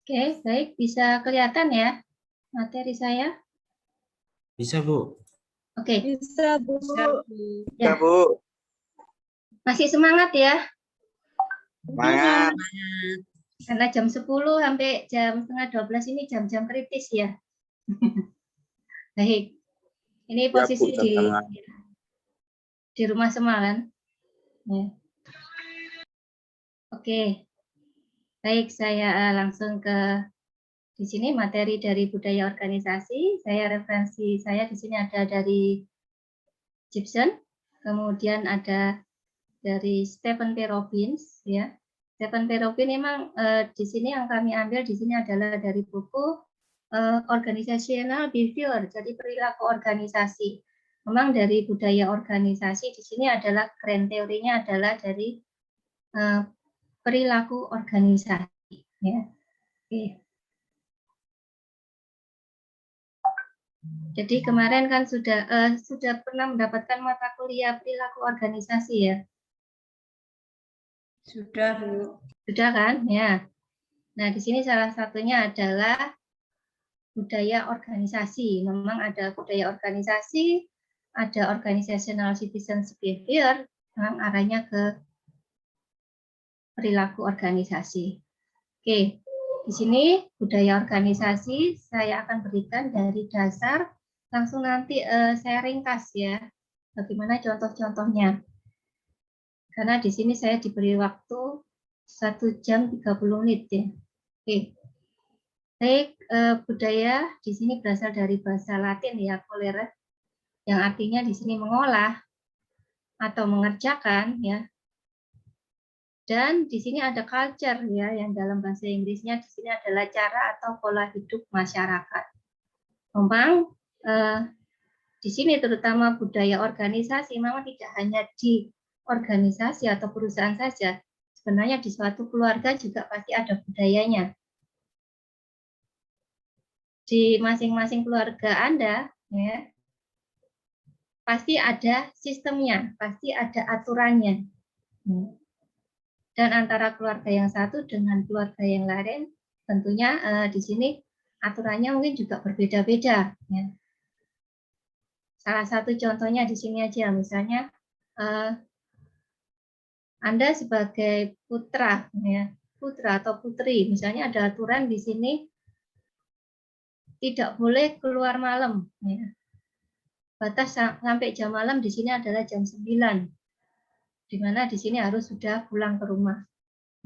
Oke, baik. Bisa kelihatan ya materi saya? Bisa, Bu. Oke. Bisa, Bu. Ya. Bu. Masih semangat ya? Semangat. Karena jam 10 sampai jam setengah 12 ini jam-jam kritis ya. Baik. Ini posisi Bu, di rumah semua kan? Ya. Oke. Baik, saya langsung ke di sini materi dari budaya organisasi. Saya referensi saya di sini ada dari Gibson, kemudian ada dari Stephen P. Robbins, ya. Stephen P. Robbins memang di sini yang kami ambil di sini adalah dari buku Organizational Behavior, jadi perilaku organisasi. Memang dari budaya organisasi di sini adalah grand teorinya adalah dari perilaku organisasi, ya. Oke. Jadi kemarin kan sudah pernah mendapatkan mata kuliah perilaku organisasi ya. Sudah, Bu. Sudah kan? Ya. Nah, di sini salah satunya adalah budaya organisasi. Memang ada budaya organisasi, ada organizational citizenship behavior, memang arahnya ke perilaku organisasi. Oke, di sini budaya organisasi saya akan berikan dari dasar, langsung nanti saya ringkas ya, bagaimana contoh-contohnya. Karena di sini saya diberi waktu 1 jam 30 menit ya. Oke. Baik, budaya di sini berasal dari bahasa Latin ya, colere, yang artinya di sini mengolah atau mengerjakan ya. Dan di sini ada culture ya, yang dalam bahasa Inggrisnya di sini adalah cara atau pola hidup masyarakat. Memang di sini terutama budaya organisasi memang tidak hanya di organisasi atau perusahaan saja. Sebenarnya di suatu keluarga juga pasti ada budayanya. Di masing-masing keluarga Anda, ya, pasti ada sistemnya, pasti ada aturannya. Dan antara keluarga yang satu dengan keluarga yang lain, tentunya di sini aturannya mungkin juga berbeda-beda. Ya. Salah satu contohnya di sini aja, misalnya Anda sebagai putra, ya, putra atau putri, misalnya ada aturan di sini tidak boleh keluar malam. Ya. Batas sampai jam malam di sini adalah jam 9, di mana di sini harus sudah pulang ke rumah.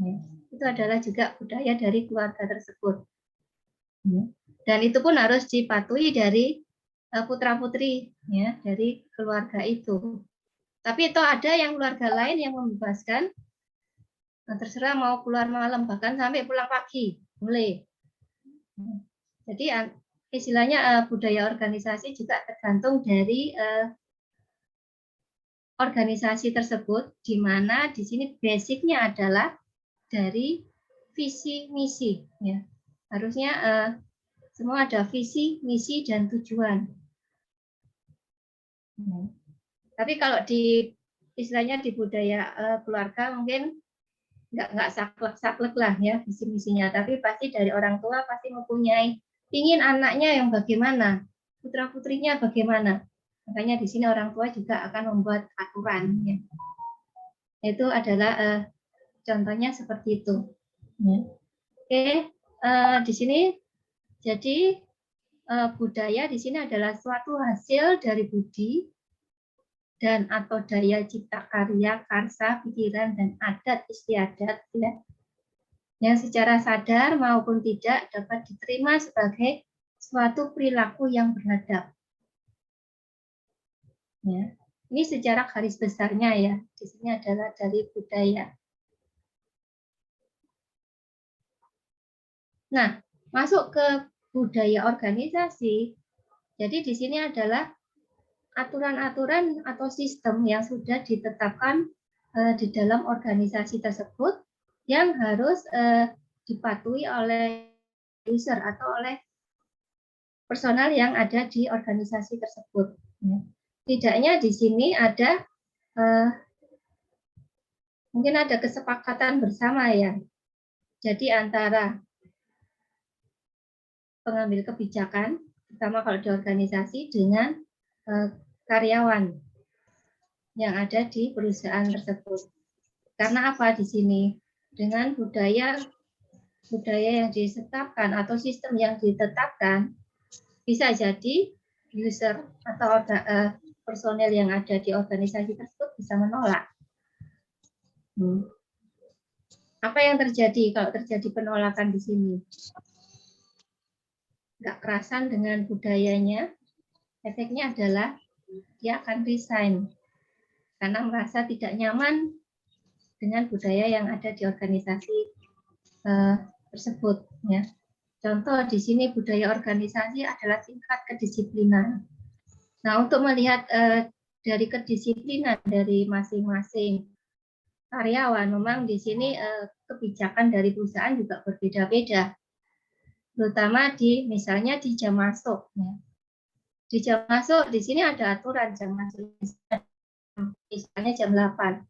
Ya. Itu adalah juga budaya dari keluarga tersebut. Ya. Dan itu pun harus dipatuhi dari putra-putri ya, dari keluarga itu. Tapi itu ada yang keluarga lain yang membebaskan, nah, terserah mau keluar malam, bahkan sampai pulang pagi, boleh. Jadi istilahnya budaya organisasi juga tergantung dari organisasi tersebut, di mana di sini basicnya adalah dari visi misi. Ya. Harusnya semua ada visi, misi, dan tujuan. Tapi kalau di istilahnya di budaya keluarga mungkin nggak saklek-saklek lah ya visi misinya, tapi pasti dari orang tua pasti mempunyai ingin anaknya yang bagaimana, putra putrinya bagaimana. Makanya di sini orang tua juga akan membuat aturan. Ya. Itu adalah contohnya seperti itu. Ya. Oke, di sini jadi budaya di sini adalah suatu hasil dari budi dan atau daya cipta karya, karsa, pikiran, dan adat istiadat ya, yang secara sadar maupun tidak dapat diterima sebagai suatu perilaku yang beradab. Ya. Ini secara garis besarnya ya, di sini adalah dari budaya. Nah, masuk ke budaya organisasi, jadi di sini adalah aturan-aturan atau sistem yang sudah ditetapkan di dalam organisasi tersebut yang harus dipatuhi oleh user atau oleh personal yang ada di organisasi tersebut. Tidaknya di sini ada mungkin ada kesepakatan bersama ya. Jadi antara pengambil kebijakan, terutama kalau di organisasi, dengan karyawan yang ada di perusahaan tersebut. Karena apa di sini? Dengan budaya yang ditetapkan atau sistem yang ditetapkan, bisa jadi user atau personel yang ada di organisasi tersebut bisa menolak. Apa yang terjadi kalau terjadi penolakan di sini? Nggak kerasan dengan budayanya, efeknya adalah dia akan resign karena merasa tidak nyaman dengan budaya yang ada di organisasi tersebut. Ya. Contoh di sini budaya organisasi adalah tingkat kedisiplinan. Nah, untuk melihat dari kedisiplinan dari masing-masing karyawan, memang di sini kebijakan dari perusahaan juga berbeda-beda. Terutama misalnya di jam masuk. Ya. Di jam masuk, di sini ada aturan jam masuk. Misalnya jam 8.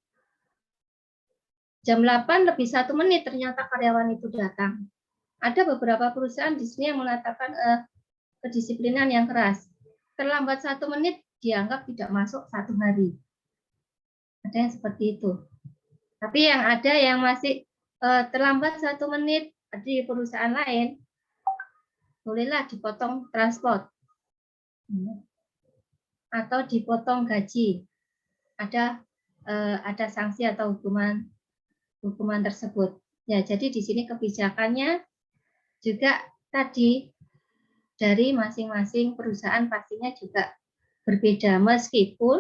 Jam 8 lebih 1 menit ternyata karyawan itu datang. Ada beberapa perusahaan di sini yang mengatakan kedisiplinan yang keras. Terlambat 1 menit dianggap tidak masuk 1 hari. Ada yang seperti itu. Tapi yang ada yang masih terlambat 1 menit di perusahaan lain, bolehlah dipotong transport atau dipotong gaji. Ada sanksi atau hukuman tersebut. Ya, jadi di sini kebijakannya juga tadi dari masing-masing perusahaan pastinya juga berbeda meskipun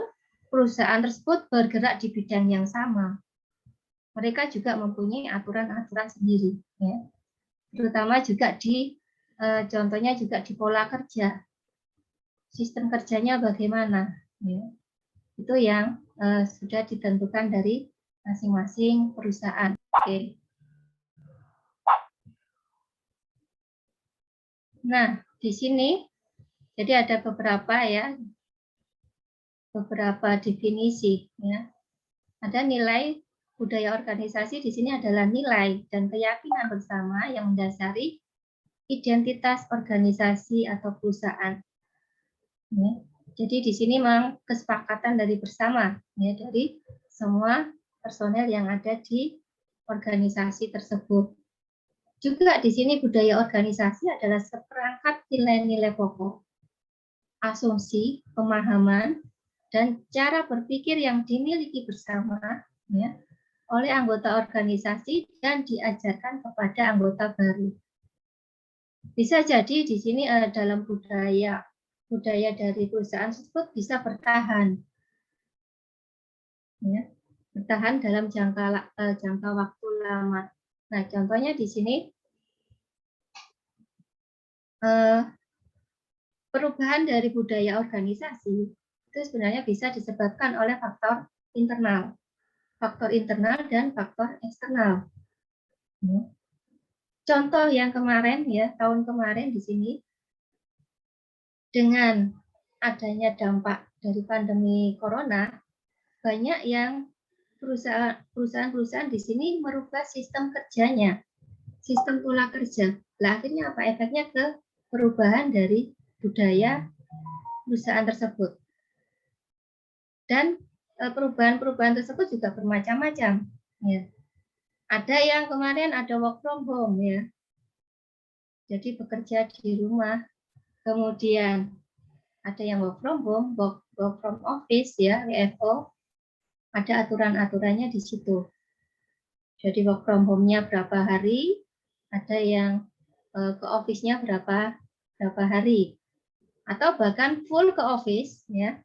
perusahaan tersebut bergerak di bidang yang sama. Mereka juga mempunyai aturan-aturan sendiri, ya. Terutama juga contohnya juga di pola kerja. Sistem kerjanya bagaimana, ya. Itu yang sudah ditentukan dari masing-masing perusahaan. Oke. Nah, di sini jadi ada beberapa definisi, ya. Ada nilai budaya organisasi di sini adalah nilai dan keyakinan bersama yang mendasari identitas organisasi atau perusahaan. Ya. Jadi di sini memang kesepakatan dari bersama, ya, dari semua personel yang ada di organisasi tersebut. Juga di sini budaya organisasi adalah seperangkat nilai-nilai pokok, asumsi, pemahaman, dan cara berpikir yang dimiliki bersama, ya, oleh anggota organisasi dan diajarkan kepada anggota baru. Bisa jadi di sini dalam budaya dari perusahaan tersebut bisa bertahan, ya, bertahan dalam jangka waktu lama. Nah, contohnya di sini perubahan dari budaya organisasi itu sebenarnya bisa disebabkan oleh faktor internal dan faktor eksternal. Contoh yang kemarin, ya, tahun kemarin di sini, dengan adanya dampak dari pandemi corona, banyak yang perusahaan-perusahaan di sini merubah sistem kerjanya, sistem pola kerja. Nah, akhirnya apa efeknya ke perubahan dari budaya perusahaan tersebut. Dan perubahan-perubahan tersebut juga bermacam-macam. Ya. Ada yang kemarin ada work from home, ya. Jadi bekerja di rumah. Kemudian ada yang work from home, work from office, ya, WFO. Ada aturan-aturannya di situ. Jadi work from home-nya berapa hari, ada yang ke office-nya berapa hari. Atau bahkan full ke office, ya,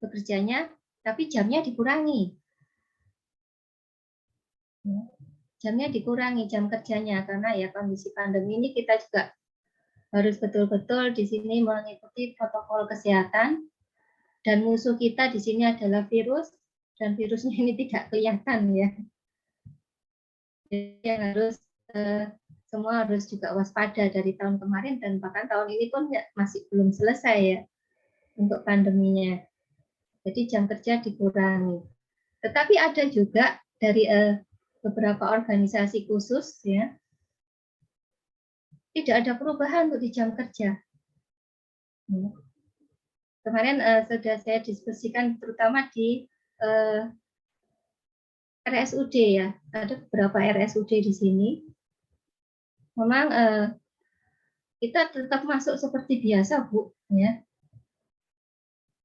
bekerjanya, tapi jamnya dikurangi. Jamnya dikurangi, jam kerjanya, karena ya kondisi pandemi ini kita juga harus betul-betul di sini mengikuti protokol kesehatan, dan musuh kita di sini adalah virus, dan virusnya ini tidak kelihatan, ya. Jadi yang semua harus juga waspada dari tahun kemarin, dan bahkan tahun ini pun masih belum selesai, ya, untuk pandeminya. Jadi jam kerja dikurangi. Tetapi ada juga dari beberapa organisasi khusus, ya, tidak ada perubahan untuk di jam kerja. Kemarin sudah saya diskusikan terutama di RSUD ya, ada beberapa RSUD di sini. Memang kita tetap masuk seperti biasa, Bu, ya.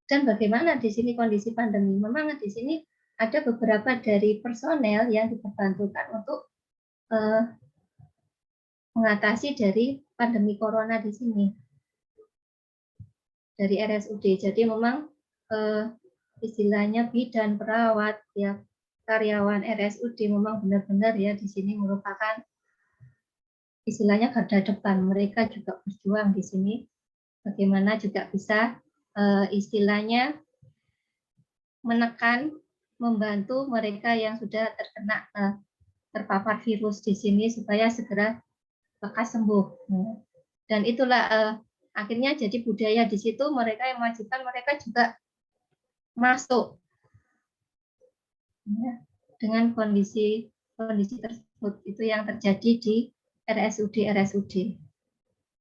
Dan bagaimana di sini kondisi pandemi? Memang di sini ada beberapa dari personel yang diperbantukan untuk mengatasi dari pandemi corona di sini dari RSUD. Jadi memang istilahnya bidan, perawat, ya karyawan RSUD memang benar-benar ya di sini merupakan istilahnya garda depan. Mereka juga berjuang di sini. Bagaimana juga bisa istilahnya menekan, membantu mereka yang sudah terkena terpapar virus di sini supaya segera lekas sembuh. Dan itulah akhirnya jadi budaya di situ, mereka yang mewajibkan mereka juga masuk ya, dengan kondisi tersebut. Itu yang terjadi di RSUD.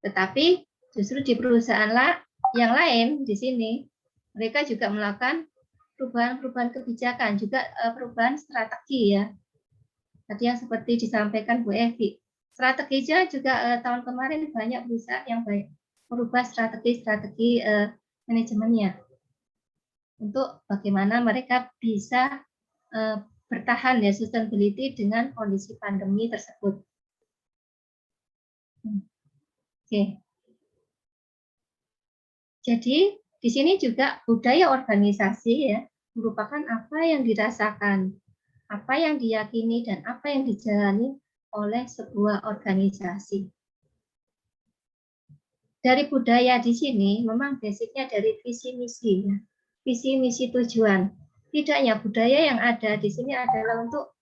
Tetapi justru di perusahaan yang lain di sini mereka juga melakukan perubahan kebijakan, juga perubahan strategi ya. Tadi yang seperti disampaikan Bu Evi, strateginya juga tahun kemarin banyak perusahaan yang baik merubah strategi manajemennya untuk bagaimana mereka bisa bertahan ya sustainability dengan kondisi pandemi tersebut. Oke. Jadi di sini juga budaya organisasi ya merupakan apa yang dirasakan, apa yang diyakini dan apa yang dijalani oleh sebuah organisasi. Dari budaya di sini memang basicnya dari visi misi ya. Visi misi tujuan. Tidaknya budaya yang ada di sini adalah untuk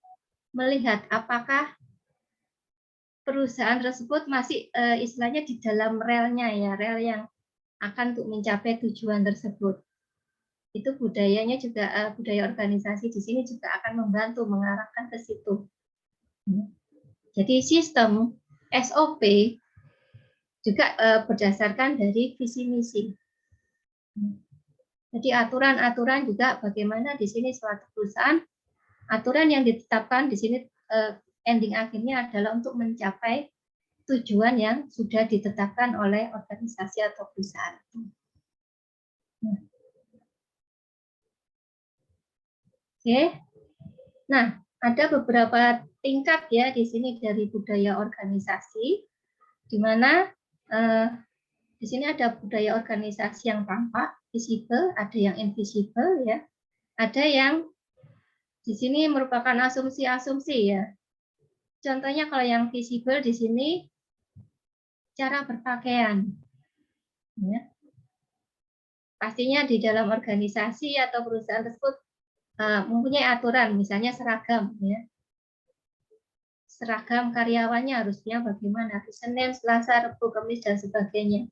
melihat apakah perusahaan tersebut masih istilahnya di dalam relnya ya, rel yang akan untuk mencapai tujuan tersebut. Itu budayanya juga budaya organisasi di sini juga akan membantu mengarahkan ke situ. Jadi sistem SOP juga berdasarkan dari visi misi. Jadi aturan-aturan juga bagaimana di sini suatu perusahaan aturan yang ditetapkan di sini ending akhirnya adalah untuk mencapai tujuan yang sudah ditetapkan oleh organisasi atau perusahaan. Oke. Nah, ada beberapa tingkat ya di sini dari budaya organisasi, di mana di sini ada budaya organisasi yang tampak, visible, ada yang invisible ya, ada yang di sini merupakan asumsi-asumsi ya. Contohnya kalau yang visible di sini cara berpakaian, ya. Pastinya di dalam organisasi atau perusahaan tersebut mempunyai aturan, misalnya seragam, ya. Seragam karyawannya harusnya bagaimana, Senin, Selasa, Rabu, Kamis dan sebagainya.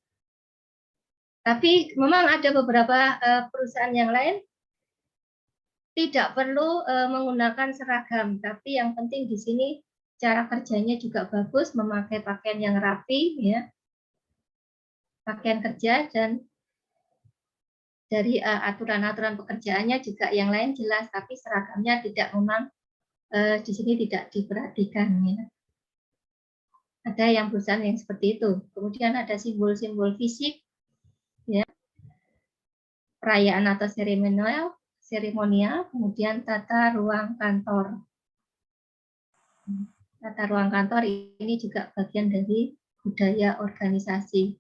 Tapi memang ada beberapa perusahaan yang lain tidak perlu menggunakan seragam, tapi yang penting di sini cara kerjanya juga bagus, memakai pakaian yang rapi, ya, pakaian kerja, dan dari aturan-aturan pekerjaannya juga yang lain jelas, tapi seragamnya tidak memang di sini tidak diperhatikan. Ya. Ada yang perusahaan yang seperti itu. Kemudian ada simbol-simbol fisik, ya, perayaan atau seremonial, kemudian tata ruang kantor. Tata ruang kantor ini juga bagian dari budaya organisasi.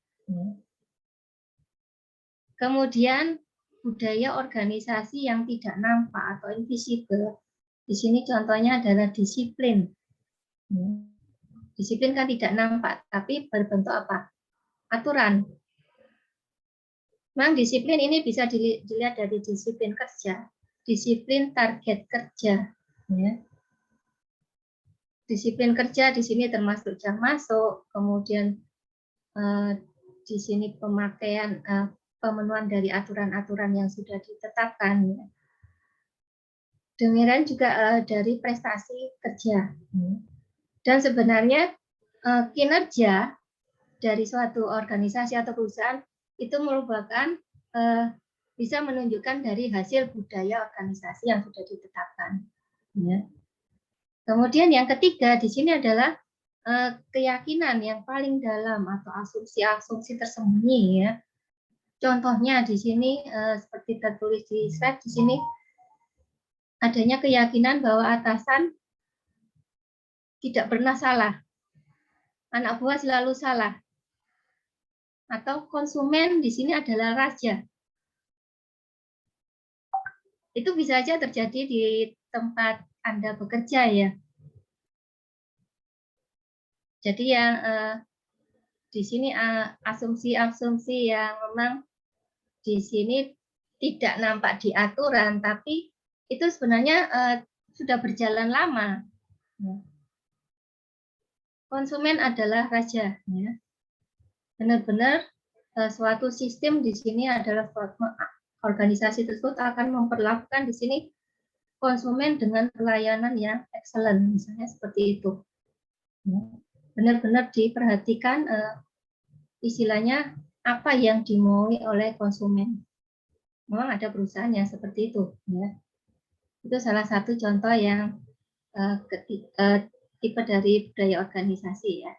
Kemudian budaya organisasi yang tidak nampak atau invisible. Di sini contohnya adalah disiplin. Disiplin kan tidak nampak, tapi berbentuk apa? Aturan. Memang disiplin ini bisa dilihat dari disiplin kerja, disiplin target kerja. Ya. Disiplin kerja di sini termasuk jam masuk, kemudian di sini pemakaian pemenuhan dari aturan-aturan yang sudah ditetapkan. Ya. Demikian juga dari prestasi kerja. Dan sebenarnya kinerja dari suatu organisasi atau perusahaan itu merupakan bisa menunjukkan dari hasil budaya organisasi yang sudah ditetapkan. Ya. Kemudian yang ketiga di sini adalah keyakinan yang paling dalam atau asumsi-asumsi tersembunyi ya. Contohnya di sini seperti tertulis di slide di sini adanya keyakinan bahwa atasan tidak pernah salah, anak buah selalu salah, atau konsumen di sini adalah raja. Itu bisa saja terjadi di tempat Anda bekerja ya. Jadi yang di sini asumsi-asumsi yang memang di sini tidak nampak di aturan, tapi itu sebenarnya sudah berjalan lama. Konsumen adalah raja. Ya. Benar-benar suatu sistem di sini adalah organisasi tersebut akan memperlakukan di sini konsumen dengan pelayanan yang excellent, misalnya seperti itu. Benar-benar diperhatikan istilahnya apa yang dimaui oleh konsumen. Memang ada perusahaan yang seperti itu. Ya. Itu salah satu contoh yang tipe dari budaya organisasi ya.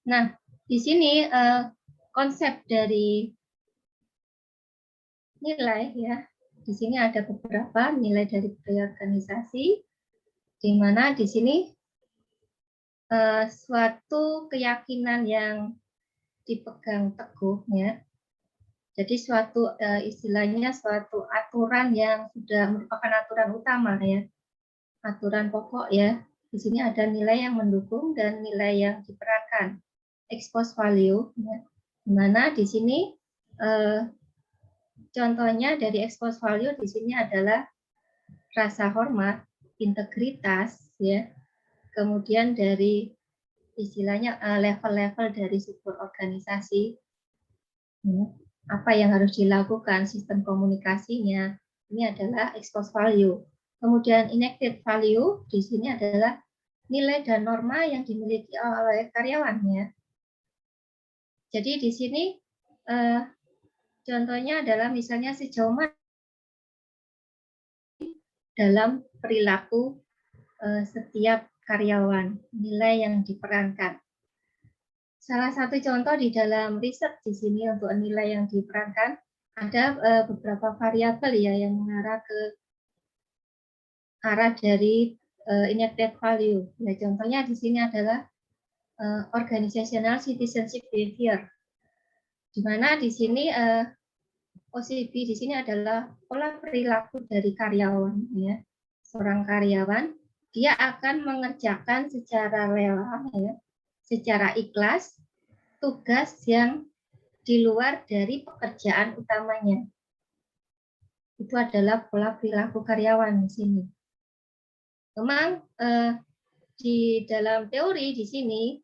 Nah, di sini konsep dari nilai ya. Di sini ada beberapa nilai dari budaya organisasi, di mana di sini suatu keyakinan yang dipegang teguh ya. Jadi suatu istilahnya suatu aturan yang sudah merupakan aturan utama ya, aturan pokok ya. Di sini ada nilai yang mendukung dan nilai yang diperankan, expose value ya. Di mana di sini contohnya dari expose value di sini adalah rasa hormat, integritas ya. Kemudian dari istilahnya level-level dari sebuah organisasi. Ya. Apa yang harus dilakukan, sistem komunikasinya, ini adalah expose value. Kemudian enacted value di sini adalah nilai dan norma yang dimiliki oleh karyawannya. Jadi di sini contohnya adalah misalnya sejauh mana dalam perilaku setiap karyawan, nilai yang diperankan. Salah satu contoh di dalam riset di sini untuk nilai yang diperankan ada beberapa variabel ya yang mengarah ke arah dari enacted value. Ya, contohnya di sini adalah organizational citizenship behavior, di mana di sini OCB di sini adalah pola perilaku dari karyawan. Ya, seorang karyawan dia akan mengerjakan secara rela, ya, secara ikhlas tugas yang di luar dari pekerjaan utamanya. Itu adalah pola perilaku karyawan di sini. Memang di dalam teori di sini,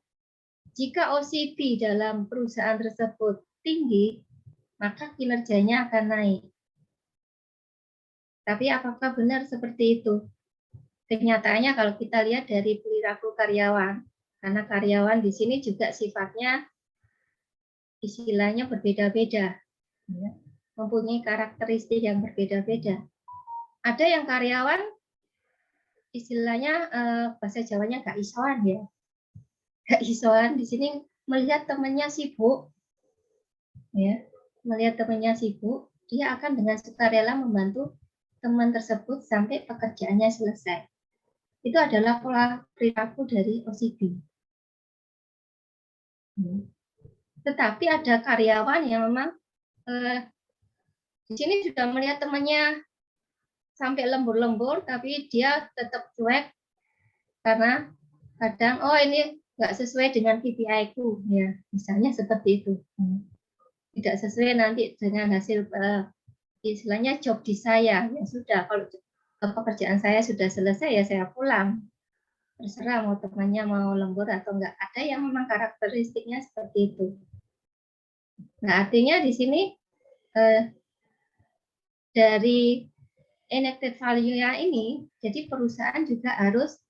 jika OCB dalam perusahaan tersebut tinggi, maka kinerjanya akan naik. Tapi apakah benar seperti itu? Kenyataannya kalau kita lihat dari perilaku karyawan, karena karyawan di sini juga sifatnya istilahnya berbeda-beda, ya, mempunyai karakteristik yang berbeda-beda. Ada yang karyawan istilahnya bahasa Jawanya gak isoan ya, gak isoan di sini melihat temannya sibuk, ya, melihat temannya sibuk, dia akan dengan sukarela membantu teman tersebut sampai pekerjaannya selesai. Itu adalah pola perilaku dari OCB. Tetapi ada karyawan yang memang di sini sudah melihat temannya sampai lembur-lembur, tapi dia tetap cuek karena kadang ini nggak sesuai dengan KPI-ku, ya misalnya seperti itu. Tidak sesuai nanti dengan hasil istilahnya job di saya, ya sudah kalau pekerjaan saya sudah selesai ya saya pulang. Terserah mau temannya mau lembur atau enggak. Ada yang memang karakteristiknya seperti itu. Nah, artinya di sini dari enacted value-nya ini, jadi perusahaan juga harus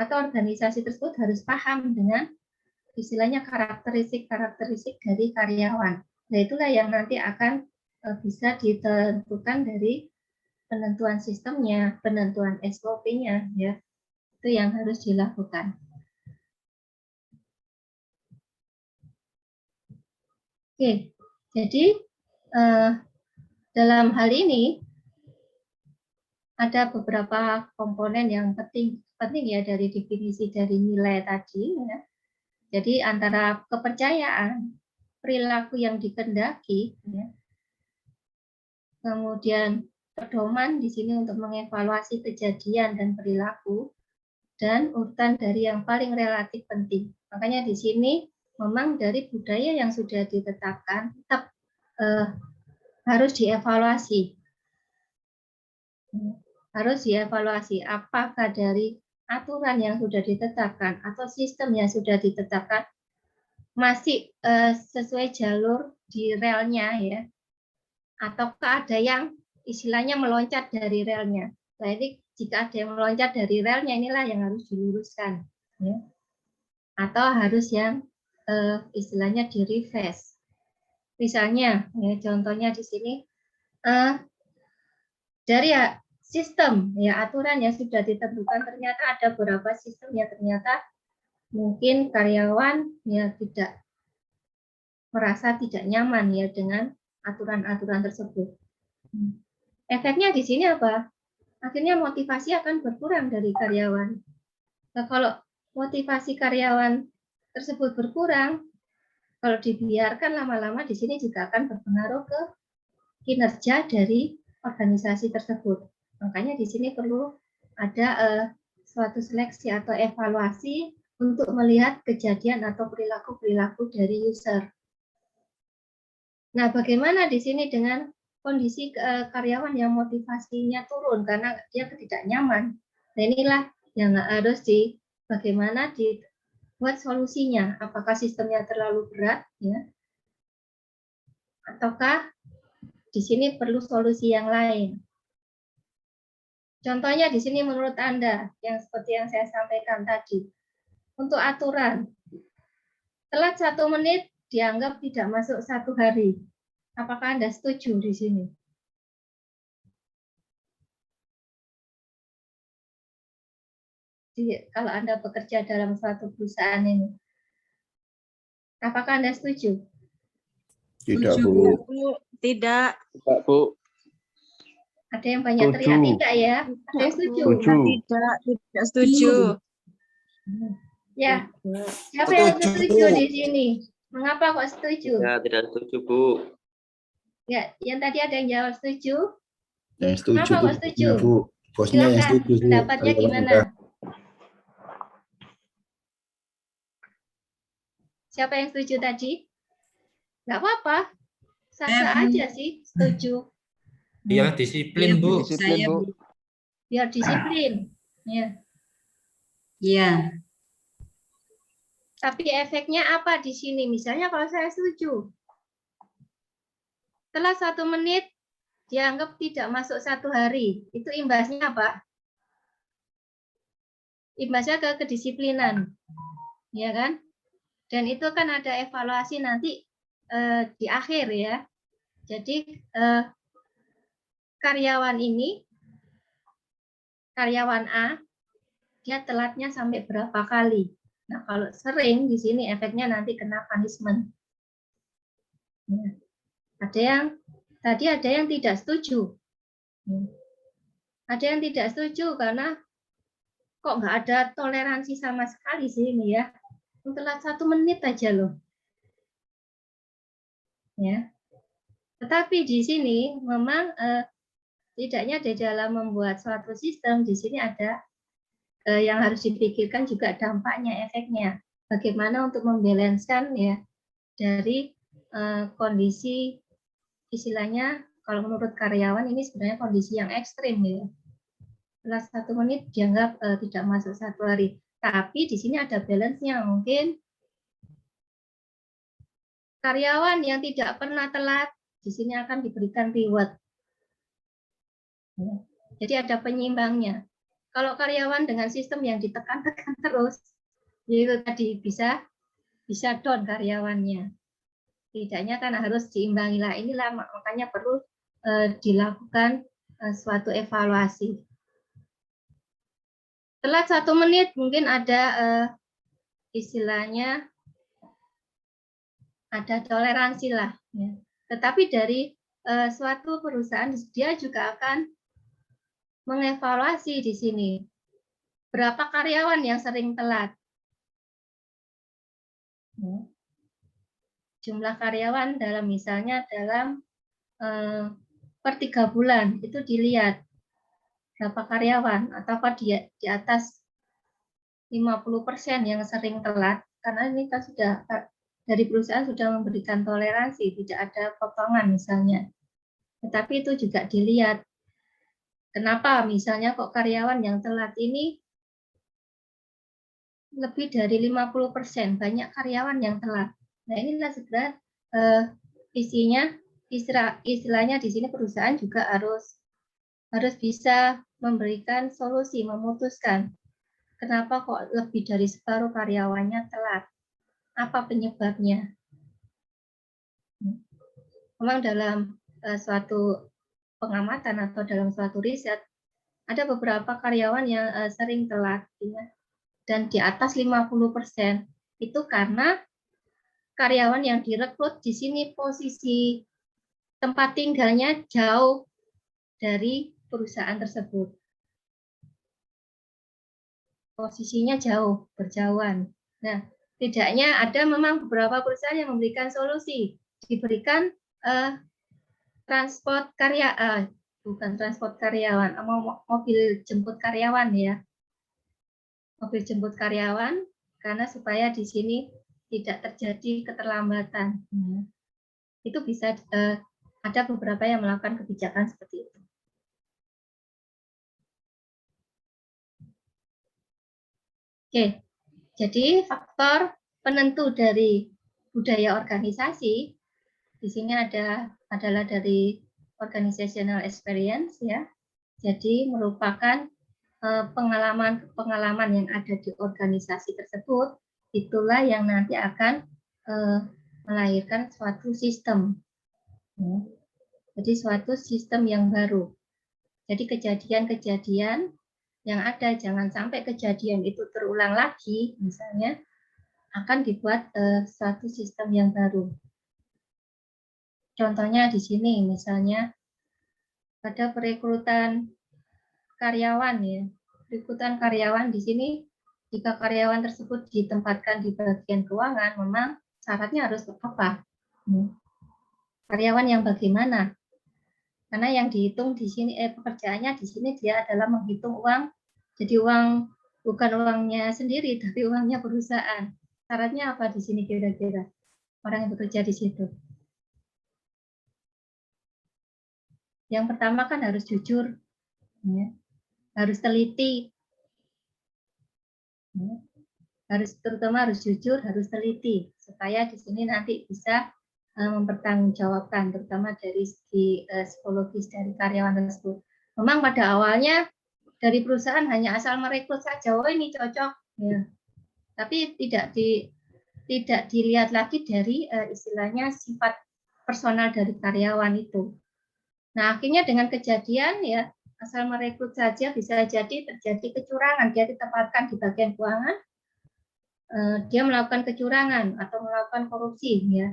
atau organisasi tersebut harus paham dengan istilahnya karakteristik dari karyawan. Nah, itulah yang nanti akan bisa ditentukan dari penentuan sistemnya, penentuan SOP-nya, ya. Itu yang harus dilakukan. Oke, jadi dalam hal ini ada beberapa komponen yang penting ya dari definisi dari nilai tadi, ya. Jadi antara kepercayaan, perilaku yang dikehendaki, ya, kemudian pedoman di sini untuk mengevaluasi kejadian dan perilaku, dan urutan dari yang paling relatif penting. Makanya di sini memang dari budaya yang sudah ditetapkan tetap harus dievaluasi. Harus dievaluasi apakah dari aturan yang sudah ditetapkan atau sistem yang sudah ditetapkan masih sesuai jalur di relnya, ya, ataukah ada yang istilahnya meloncat dari relnya. Nah, ini jika ada yang meloncat dari relnya, inilah yang harus diluruskan, ya. Atau harus yang istilahnya di reverse. Misalnya, ya, contohnya di sini dari sistem, ya, aturan yang sudah ditentukan, ternyata ada beberapa sistem yang ternyata mungkin karyawan ya tidak merasa tidak nyaman ya dengan aturan-aturan tersebut. Efeknya di sini apa? Akhirnya motivasi akan berkurang dari karyawan. Nah, kalau motivasi karyawan tersebut berkurang, kalau dibiarkan lama-lama di sini juga akan berpengaruh ke kinerja dari organisasi tersebut. Makanya di sini perlu ada suatu seleksi atau evaluasi untuk melihat kejadian atau perilaku-perilaku dari user. Nah, bagaimana di sini dengan kondisi karyawan yang motivasinya turun karena dia tidak nyaman? Nah, inilah yang harus bagaimana dibuat solusinya. Apakah sistemnya terlalu berat, ya? Ataukah di sini perlu solusi yang lain? Contohnya di sini menurut Anda, yang seperti yang saya sampaikan tadi, untuk aturan, telat 1 menit dianggap tidak masuk 1 hari. Apakah Anda setuju di sini? Jadi, kalau Anda bekerja dalam suatu perusahaan ini, apakah Anda setuju? Tidak, Bu. Tidak. Tidak, Bu. Ada yang banyak teriak tidak ya? Ada yang setuju? Tidak setuju. Ya, siapa yang setuju di sini? Mengapa kok setuju? Ya, tidak setuju, Bu. Ya, yang tadi ada yang jawab setuju. Yang setuju, Kenapa kok setuju? Bu. Bosnya yang Silakan, setuju. pendapatnya gimana? Siapa yang setuju tadi? Nggak apa-apa. Sah-sah aja sih, setuju. Biar disiplin, Bu. Disiplin, Bu. Biar disiplin. Ya. Iya. Tapi efeknya apa di sini? Misalnya kalau saya setuju, setelah 1 menit dianggap tidak masuk 1 hari, itu imbasnya apa? Imbasnya ke kedisiplinan, ya kan? Dan itu kan ada evaluasi nanti di akhir ya. Jadi karyawan A, dia telatnya sampai berapa kali? Nah, kalau sering di sini efeknya nanti kena punishment. Ya. Tadi ada yang tidak setuju. Ada yang tidak setuju karena kok nggak ada toleransi sama sekali sih ini ya. Telat 1 menit aja loh. Ya. Tetapi di sini memang tidaknya di dalam membuat suatu sistem di sini ada yang harus dipikirkan juga dampaknya, efeknya. Bagaimana untuk membalanskan ya dari kondisi istilahnya kalau menurut karyawan ini sebenarnya kondisi yang ekstrim ya. Setelah 1 menit dianggap tidak masuk 1 hari. Tapi di sini ada balance-nya, mungkin karyawan yang tidak pernah telat di sini akan diberikan reward. Jadi ada penyeimbangnya. Kalau karyawan dengan sistem yang ditekan-tekan terus, yaitu tadi bisa down karyawannya. Tidaknya kan harus diimbangi lah. Inilah makanya perlu dilakukan suatu evaluasi. Telat 1 menit mungkin ada istilahnya ada toleransi lah. Ya. Tetapi dari suatu perusahaan dia juga akan mengevaluasi di sini berapa karyawan yang sering telat. Jumlah karyawan dalam misalnya dalam per 3 bulan itu dilihat berapa karyawan atau di atas 50% yang sering telat, karena ini kan sudah dari perusahaan sudah memberikan toleransi, tidak ada potongan misalnya. Tetapi itu juga dilihat kenapa misalnya kok karyawan yang telat ini lebih dari 50%, banyak karyawan yang telat. Nah, inilah segera istilahnya di sini perusahaan juga harus bisa memberikan solusi, memutuskan kenapa kok lebih dari separuh karyawannya telat. Apa penyebabnya? Memang dalam suatu pengamatan atau dalam suatu riset ada beberapa karyawan yang sering telat, ya, dan di atas 50% itu karena karyawan yang direkrut di sini posisi tempat tinggalnya jauh dari perusahaan tersebut. Posisinya jauh, berjauhan. Nah, tidaknya ada memang beberapa perusahaan yang memberikan solusi, diberikan transport bukan transport karyawan, mobil jemput karyawan ya. Mobil jemput karyawan karena supaya di sini tidak terjadi keterlambatan. Itu bisa ada beberapa yang melakukan kebijakan seperti itu. Oke, jadi faktor penentu dari budaya organisasi di sini adalah dari organizational experience ya. Jadi merupakan pengalaman yang ada di organisasi tersebut, itulah yang nanti akan melahirkan suatu sistem. Jadi suatu sistem yang baru. Jadi kejadian-kejadian yang ada, jangan sampai kejadian itu terulang lagi, misalnya akan dibuat suatu sistem yang baru. Contohnya di sini, misalnya pada perekrutan karyawan ya, perekrutan karyawan di sini, jika karyawan tersebut ditempatkan di bagian keuangan, memang syaratnya harus apa? Karyawan yang bagaimana? Karena yang dihitung di sini pekerjaannya di sini dia adalah menghitung uang, jadi uang bukan uangnya sendiri, tapi uangnya perusahaan. Syaratnya apa di sini kira-kira? Orang yang bekerja di situ. Yang pertama kan harus jujur, ya. Harus teliti, ya. Terutama harus jujur, harus teliti, supaya di sini nanti bisa mempertanggungjawabkan, terutama dari segi psikologis dari karyawan tersebut. Memang pada awalnya dari perusahaan hanya asal merekrut saja, oh ini cocok, ya. Tapi tidak dilihat lagi dari istilahnya sifat personal dari karyawan itu. Nah, akhirnya dengan kejadian ya asal merekrut saja bisa jadi terjadi kecurangan. Dia ditempatkan di bagian keuangan, dia melakukan kecurangan atau melakukan korupsi ya.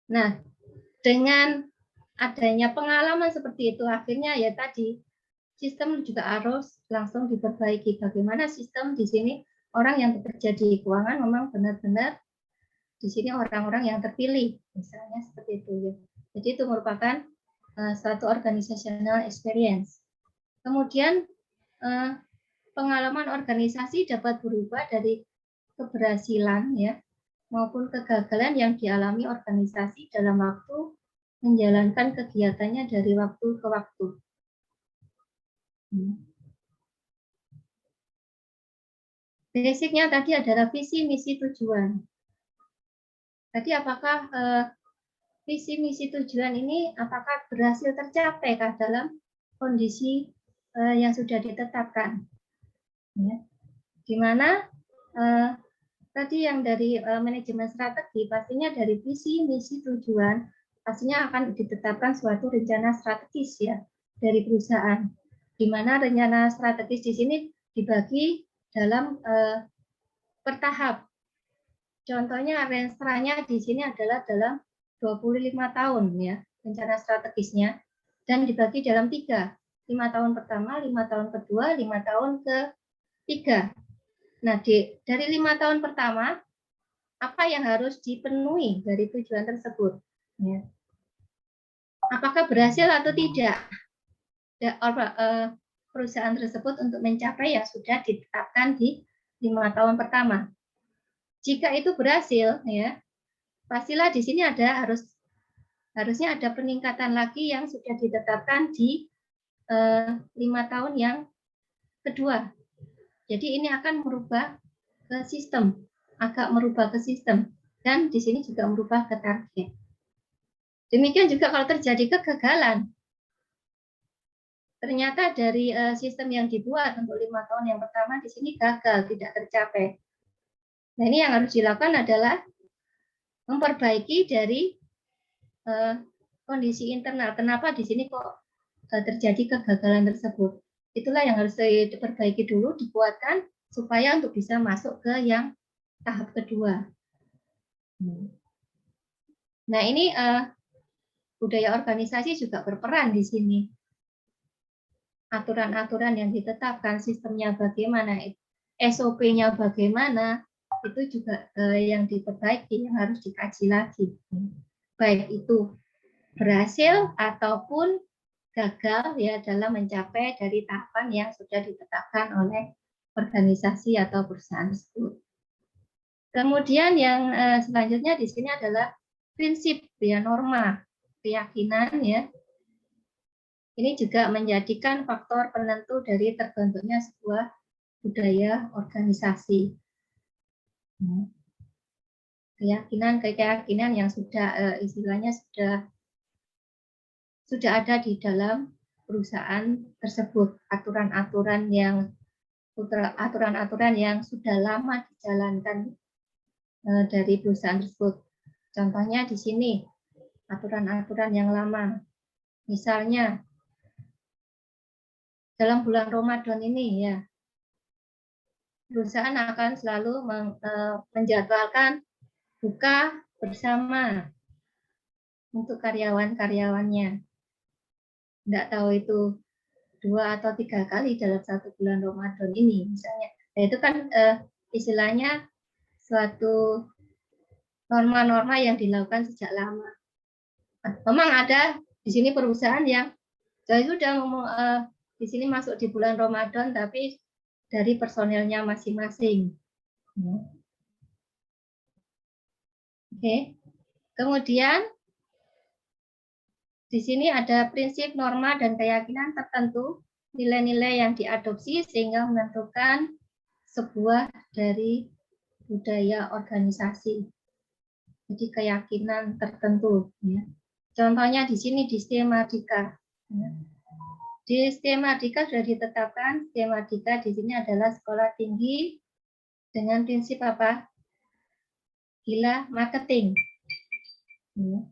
Nah, dengan adanya pengalaman seperti itu, akhirnya ya tadi sistem juga harus langsung diperbaiki. Bagaimana sistem di sini orang yang bekerja di keuangan memang benar-benar di sini orang-orang yang terpilih, misalnya seperti itu ya. Jadi itu merupakan suatu organizational experience. Kemudian pengalaman organisasi dapat berubah dari keberhasilan ya maupun kegagalan yang dialami organisasi dalam waktu menjalankan kegiatannya dari waktu ke waktu. Basicnya tadi adalah visi, misi, tujuan. Tadi apakah visi, misi, tujuan ini apakah berhasil tercapai dalam kondisi yang sudah ditetapkan. Ya. Di mana tadi yang dari manajemen strategi pastinya dari visi, misi, tujuan pastinya akan ditetapkan suatu rencana strategis ya dari perusahaan. Di mana rencana strategis di sini dibagi dalam bertahap. Contohnya range-nya di sini adalah dalam 25 tahun ya rencana strategisnya dan dibagi dalam 3. 5 tahun pertama, 5 tahun kedua, 5 tahun ketiga. Nah, dari 5 tahun pertama, apa yang harus dipenuhi dari tujuan tersebut? Ya. Apakah berhasil atau tidak perusahaan tersebut untuk mencapai yang sudah ditetapkan di 5 tahun pertama? Jika itu berhasil, ya pastilah di sini harusnya ada peningkatan lagi yang sudah ditetapkan di 5 tahun yang kedua. Jadi ini akan merubah ke sistem, agak merubah ke sistem, dan di sini juga merubah ke target. Demikian juga kalau terjadi kegagalan, ternyata dari sistem yang dibuat untuk 5 tahun yang pertama di sini gagal, tidak tercapai. Nah ini yang harus dilakukan adalah memperbaiki dari kondisi internal. Kenapa di sini kok terjadi kegagalan tersebut? Itulah yang harus diperbaiki dulu, dikuatkan supaya untuk bisa masuk ke yang tahap kedua. Nah ini budaya organisasi juga berperan di sini. Aturan-aturan yang ditetapkan, sistemnya bagaimana, SOP-nya bagaimana, itu juga yang diperbaiki, yang harus dikaji lagi. Baik itu berhasil ataupun gagal ya dalam mencapai dari tahapan yang sudah ditetapkan oleh organisasi atau perusahaan tersebut. Kemudian yang selanjutnya di sini adalah prinsip ya, norma, keyakinan ya. Ini juga menjadikan faktor penentu dari terbentuknya sebuah budaya organisasi. Keyakinan yang sudah istilahnya sudah ada di dalam perusahaan tersebut, aturan-aturan yang sudah lama dijalankan dari perusahaan tersebut. Contohnya di sini aturan-aturan yang lama, misalnya dalam bulan Ramadan ini ya, perusahaan akan selalu menjadwalkan buka bersama untuk karyawan-karyawannya. Tidak tahu itu 2 atau 3 kali dalam 1 bulan Ramadan ini misalnya. Nah, itu kan istilahnya suatu norma-norma yang dilakukan sejak lama. Memang ada di sini perusahaan yang sudah di sini masuk di bulan Ramadan tapi dari personelnya masing-masing. Oke. Kemudian di sini ada prinsip, norma, dan keyakinan tertentu, nilai-nilai yang diadopsi sehingga menentukan sebuah dari budaya organisasi. Jadi keyakinan tertentu. Ya. Contohnya di sini di Skematika. Ya. Di Skematika sudah ditetapkan, Skematika di sini adalah sekolah tinggi dengan prinsip apa? Gila marketing. Ya.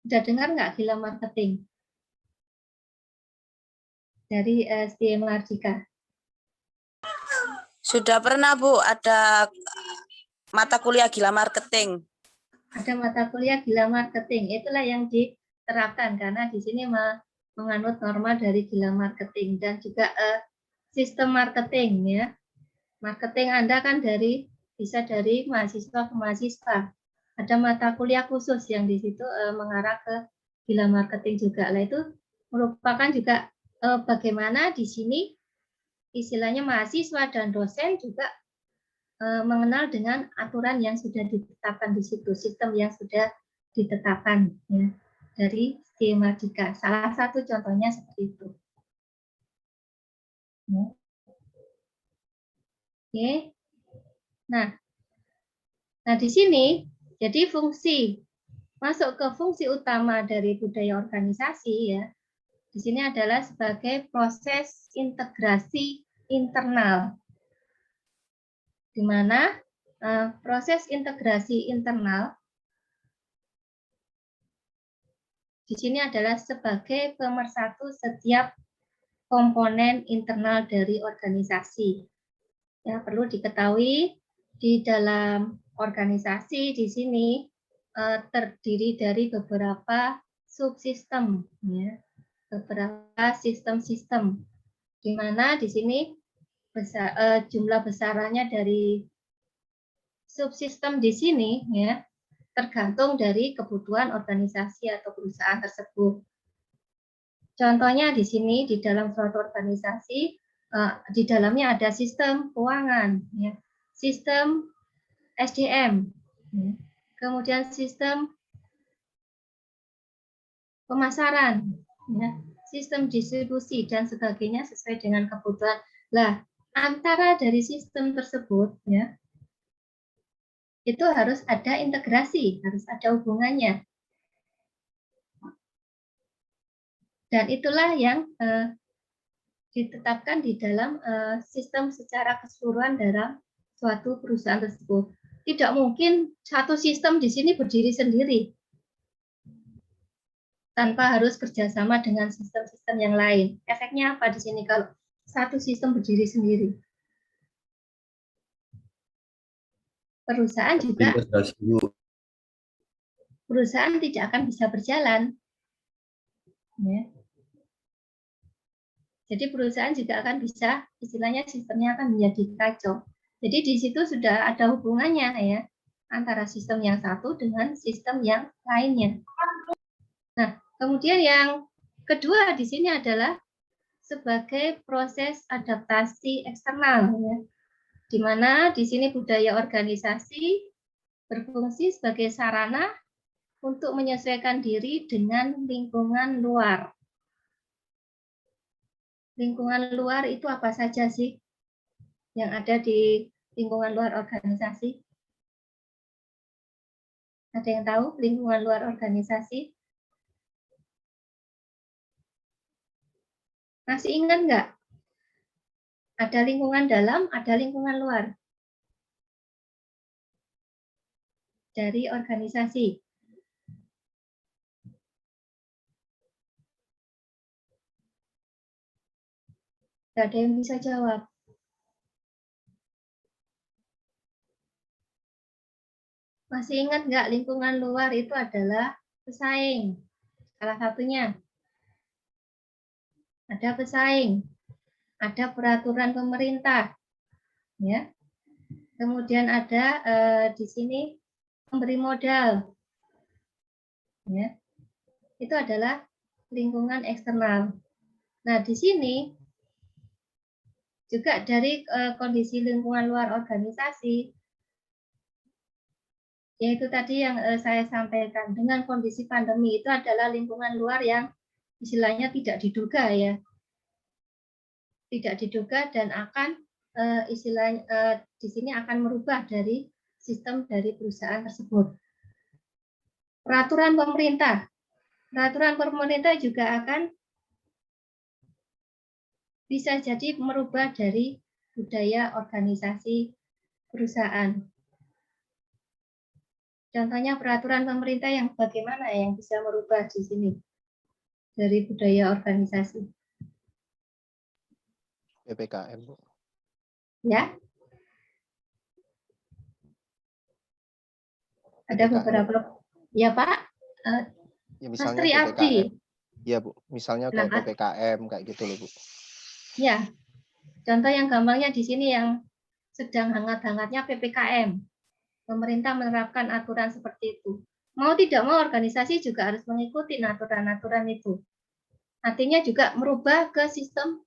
Sudah dengar nggak gila marketing? Dari Skematika. Sudah pernah, Bu, ada mata kuliah gila marketing. Ada mata kuliah gila marketing. Itulah yang diterapkan karena di sini menganut norma dari gila marketing dan juga sistem marketing ya. Marketing Anda kan bisa dari mahasiswa ke mahasiswa. Ada mata kuliah khusus yang di situ mengarah ke gila marketing juga. Lah itu merupakan juga bagaimana di sini istilahnya mahasiswa dan dosen juga mengenal dengan aturan yang sudah ditetapkan di situ, sistem yang sudah ditetapkan ya, dari Skematika. Salah satu contohnya seperti itu. Ya. Oke. Nah di sini jadi masuk ke fungsi utama dari budaya organisasi ya. di sini adalah sebagai proses integrasi internal, di mana proses integrasi internal di sini adalah sebagai pemersatu setiap komponen internal dari organisasi. Ya, perlu diketahui di dalam organisasi di sini terdiri dari beberapa subsistem, ya, beberapa sistem-sistem, di mana di sini jumlah besarannya dari subsistem di sini, ya, tergantung dari kebutuhan organisasi atau perusahaan tersebut. Contohnya di sini di dalam suatu organisasi, di dalamnya ada sistem keuangan, ya, sistem SDM, ya, kemudian sistem pemasaran, ya, sistem distribusi dan sebagainya sesuai dengan kebutuhan. Lah, antara dari sistem tersebut, ya, itu harus ada integrasi, harus ada hubungannya. Dan itulah yang ditetapkan di dalam sistem secara keseluruhan dalam suatu perusahaan tersebut. Tidak mungkin satu sistem di sini berdiri sendiri tanpa harus kerjasama dengan sistem-sistem yang lain. Efeknya apa di sini kalau satu sistem berdiri sendiri? Perusahaan juga, perusahaan tidak akan bisa berjalan. Ya. Jadi perusahaan juga akan bisa, istilahnya sistemnya akan menjadi kacau. Jadi di situ sudah ada hubungannya, ya, antara sistem yang satu dengan sistem yang lainnya. Nah, kemudian yang kedua di sini adalah sebagai proses adaptasi eksternal, ya, di mana di sini budaya organisasi berfungsi sebagai sarana untuk menyesuaikan diri dengan lingkungan luar. Lingkungan luar itu apa saja sih yang ada di lingkungan luar organisasi? Ada yang tahu lingkungan luar organisasi? Masih ingat nggak? Ada lingkungan dalam, ada lingkungan luar dari organisasi. Nggak ada yang bisa jawab. Masih ingat nggak lingkungan luar itu adalah pesaing? Salah satunya. Ada pesaing, ada peraturan pemerintah, ya. Kemudian ada di sini pemberi modal, ya. Itu adalah lingkungan eksternal. Nah, di sini juga dari kondisi lingkungan luar organisasi, yaitu tadi yang saya sampaikan, dengan kondisi pandemi itu adalah lingkungan luar yang istilahnya tidak diduga, ya, tidak diduga dan akan istilahnya di sini akan merubah dari sistem dari perusahaan tersebut. Peraturan pemerintah juga akan bisa jadi merubah dari budaya organisasi perusahaan. Contohnya peraturan pemerintah yang bagaimana yang bisa merubah di sini dari budaya organisasi? PPKM, Bu. Ya. Ada beberapa, ya Pak. Ya, Mas misalnya Tri Abdi. Iya, Bu. Misalnya kayak PPKM kayak gitu loh, Bu. Ya. Contoh yang gampangnya di sini yang sedang hangat-hangatnya PPKM. Pemerintah menerapkan aturan seperti itu. Mau tidak mau organisasi juga harus mengikuti aturan-aturan itu. Artinya juga merubah ke sistem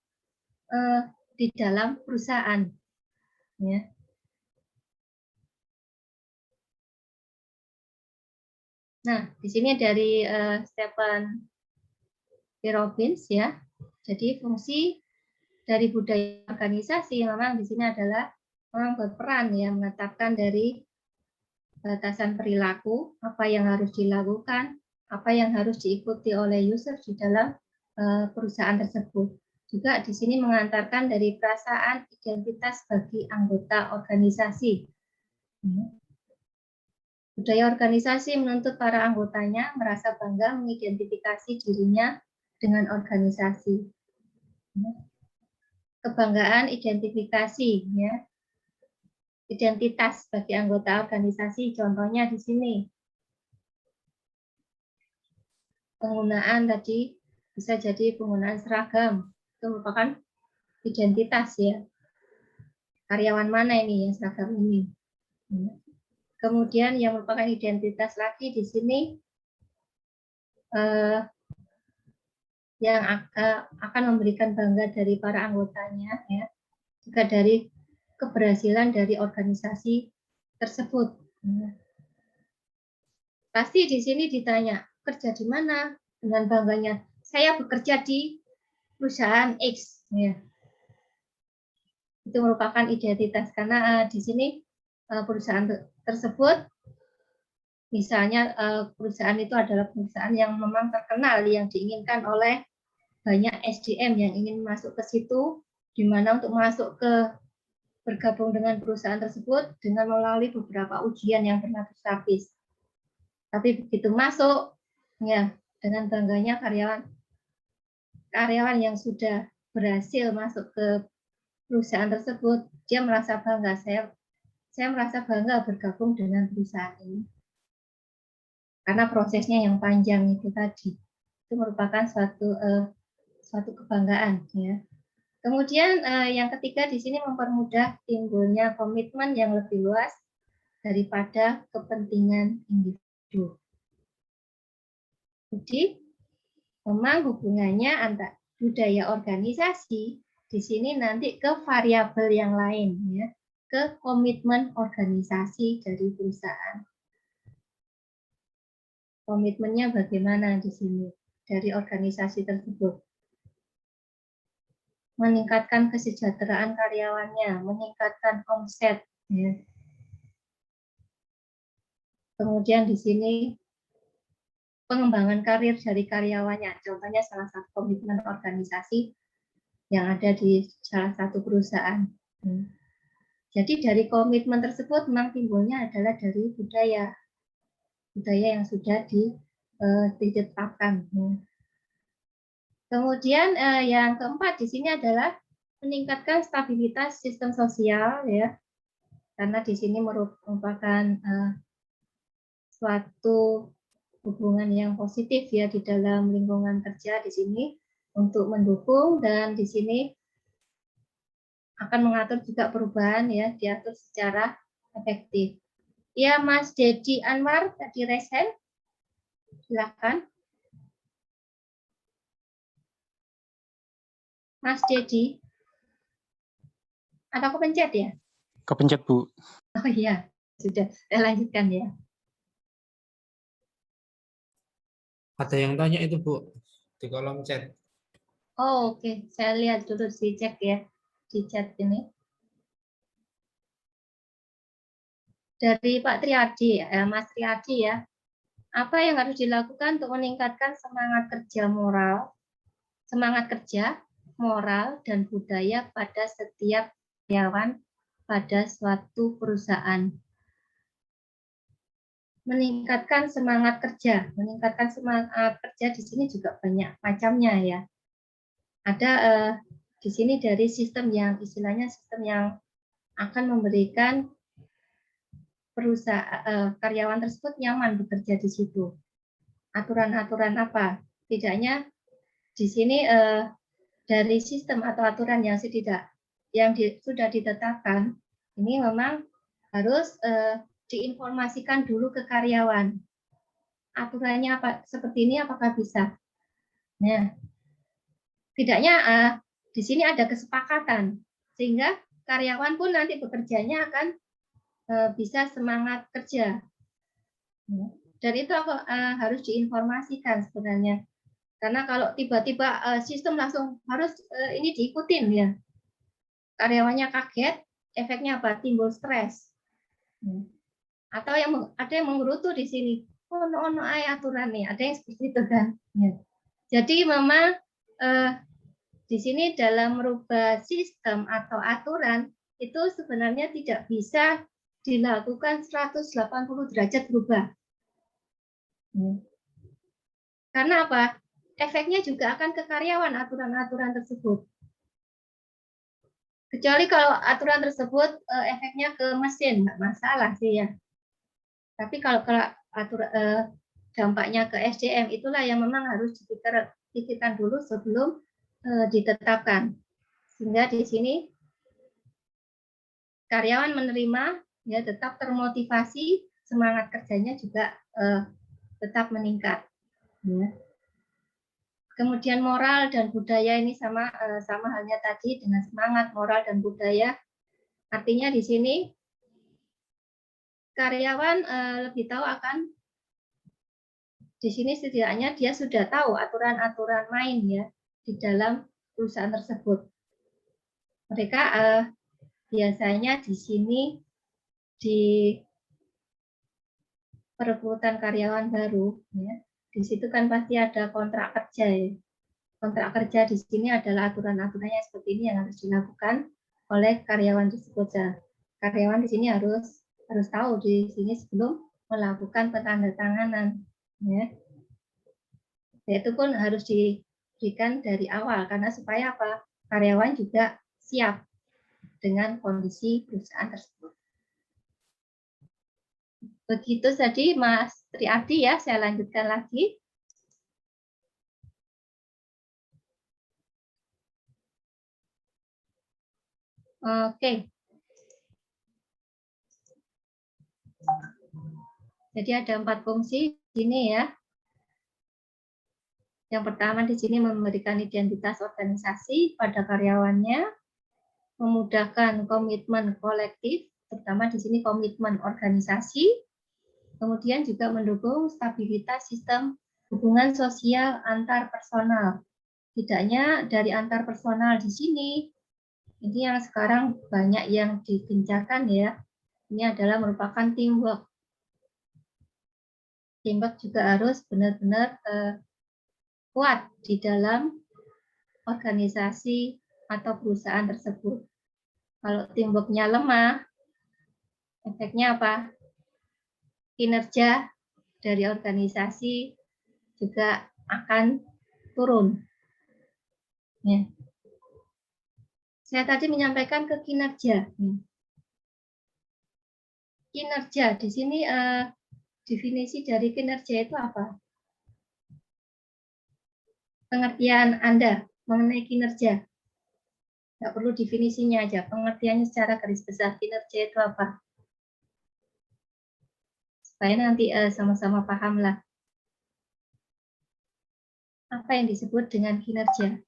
di dalam perusahaan. Ya. Nah, di sini dari Stephen P. Robbins, ya. Jadi fungsi dari budaya organisasi memang di sini adalah memang berperan, ya, menetapkan dari batasan perilaku, apa yang harus dilakukan, apa yang harus diikuti oleh user di dalam perusahaan tersebut. Juga di sini mengantarkan dari perasaan identitas bagi anggota organisasi. Budaya organisasi menuntut para anggotanya merasa bangga mengidentifikasi dirinya dengan organisasi. Kebanggaan identifikasi, ya. Identitas bagi anggota organisasi, contohnya di sini. Penggunaan tadi bisa jadi penggunaan seragam, itu merupakan identitas, ya. Karyawan mana ini yang seragam ini? Kemudian yang merupakan identitas lagi di sini yang akan memberikan bangga dari para anggotanya, ya, juga dari keberhasilan dari organisasi tersebut. Pasti di sini ditanya, kerja di mana? Dengan bangganya, saya bekerja di perusahaan X. Ya. Itu merupakan identitas, karena di sini perusahaan tersebut, misalnya perusahaan itu adalah perusahaan yang memang terkenal, yang diinginkan oleh banyak SDM yang ingin masuk ke situ, di mana untuk masuk ke bergabung dengan perusahaan tersebut dengan melalui beberapa ujian yang berlapis-lapis. Tapi begitu masuk, ya, dengan bangganya karyawan yang sudah berhasil masuk ke perusahaan tersebut, dia merasa bangga. Saya merasa bangga bergabung dengan perusahaan ini. Karena prosesnya yang panjang itu tadi, itu merupakan suatu kebanggaan, ya. Kemudian yang ketiga di sini mempermudah timbulnya komitmen yang lebih luas daripada kepentingan individu. Jadi memang hubungannya antara budaya organisasi di sini nanti ke variabel yang lain, ya, ke komitmen organisasi dari perusahaan. Komitmennya bagaimana di sini dari organisasi tersebut? Meningkatkan kesejahteraan karyawannya, meningkatkan omset. Ya. Kemudian di sini pengembangan karir dari karyawannya. Contohnya salah satu komitmen organisasi yang ada di salah satu perusahaan. Jadi dari komitmen tersebut memang timbulnya adalah dari budaya yang sudah ditetapkan. Kemudian yang keempat di sini adalah meningkatkan stabilitas sistem sosial, ya, karena di sini merupakan suatu hubungan yang positif, ya, di dalam lingkungan kerja di sini untuk mendukung, dan di sini akan mengatur juga perubahan, ya, diatur secara efektif. Ya, Mas Dedi Anwar tadi resen, silakan. Mas Dedi, atau kepencet ya? Kepencet, Bu. Oh iya, sudah. Saya lanjutkan, ya. Ada yang tanya itu, Bu, di kolom chat. Oh, oke. Saya lihat dulu, dicek ya, di chat ini. Dari Pak Triadi, Mas Triadi, ya. Apa yang harus dilakukan untuk meningkatkan semangat kerja, moral, dan budaya pada setiap karyawan pada suatu perusahaan? Meningkatkan semangat kerja di sini juga banyak macamnya, ya. Ada di sini dari sistem yang istilahnya sistem yang akan memberikan karyawan tersebut nyaman bekerja di situ. Aturan-aturan apa? Tidaknya di sini dari sistem atau aturan yang sudah ditetapkan, ini memang harus diinformasikan dulu ke karyawan. Aturannya apa seperti ini, apakah bisa? Nah, tidaknya di sini ada kesepakatan sehingga karyawan pun nanti bekerjanya akan bisa semangat kerja. Dan itu harus diinformasikan sebenarnya. Karena kalau tiba-tiba sistem langsung harus ini diikutin, ya. Karyawannya kaget, efeknya apa? Timbul stres. Atau ada yang menggerutu di sini. Oh, no aturan nih. Ada yang seperti itu kan. Ya. Jadi memang di sini dalam merubah sistem atau aturan itu sebenarnya tidak bisa dilakukan 180 derajat berubah. Karena apa? Efeknya juga akan ke karyawan aturan-aturan tersebut. Kecuali kalau aturan tersebut efeknya ke mesin, nggak masalah sih ya. Tapi kalau aturan dampaknya ke SDM, itulah yang memang harus dipikirkan dulu sebelum ditetapkan. Sehingga di sini karyawan menerima, ya tetap termotivasi, semangat kerjanya juga tetap meningkat. Ya. Kemudian moral dan budaya ini sama halnya tadi dengan semangat, moral dan budaya. Artinya di sini karyawan lebih tahu akan, di sini setidaknya dia sudah tahu aturan-aturan main ya di dalam perusahaan tersebut. Mereka biasanya di sini di perekrutan karyawan baru, ya, di situ kan pasti ada kontrak kerja. Ya. Kontrak kerja di sini adalah aturan-aturannya seperti ini yang harus dilakukan oleh karyawan tersebut. Karyawan di sini harus tahu di sini sebelum melakukan penandatanganan. Ya. Itu pun harus diberikan dari awal karena supaya apa? Karyawan juga siap dengan kondisi perusahaan tersebut. Begitu tadi Mas Triadi ya, saya lanjutkan lagi. Oke. Jadi ada 4 fungsi di sini ya. Yang pertama di sini memberikan identitas organisasi pada karyawannya, memudahkan komitmen kolektif, terutama di sini komitmen organisasi, kemudian juga mendukung stabilitas sistem hubungan sosial antar personal. Tidaknya dari antar personal di sini, ini yang sekarang banyak yang digencarkan ya, ini adalah merupakan teamwork. Teamwork juga harus benar-benar kuat di dalam organisasi atau perusahaan tersebut. Kalau teamwork-nya lemah, efeknya apa? Kinerja dari organisasi juga akan turun. Ya. Saya tadi menyampaikan ke kinerja. Kinerja di sini definisi dari kinerja itu apa? Pengertian Anda mengenai kinerja. Nggak perlu definisinya aja, pengertiannya secara garis besar kinerja itu apa? Supaya nanti sama-sama paham lah. Apa yang disebut dengan kinerja?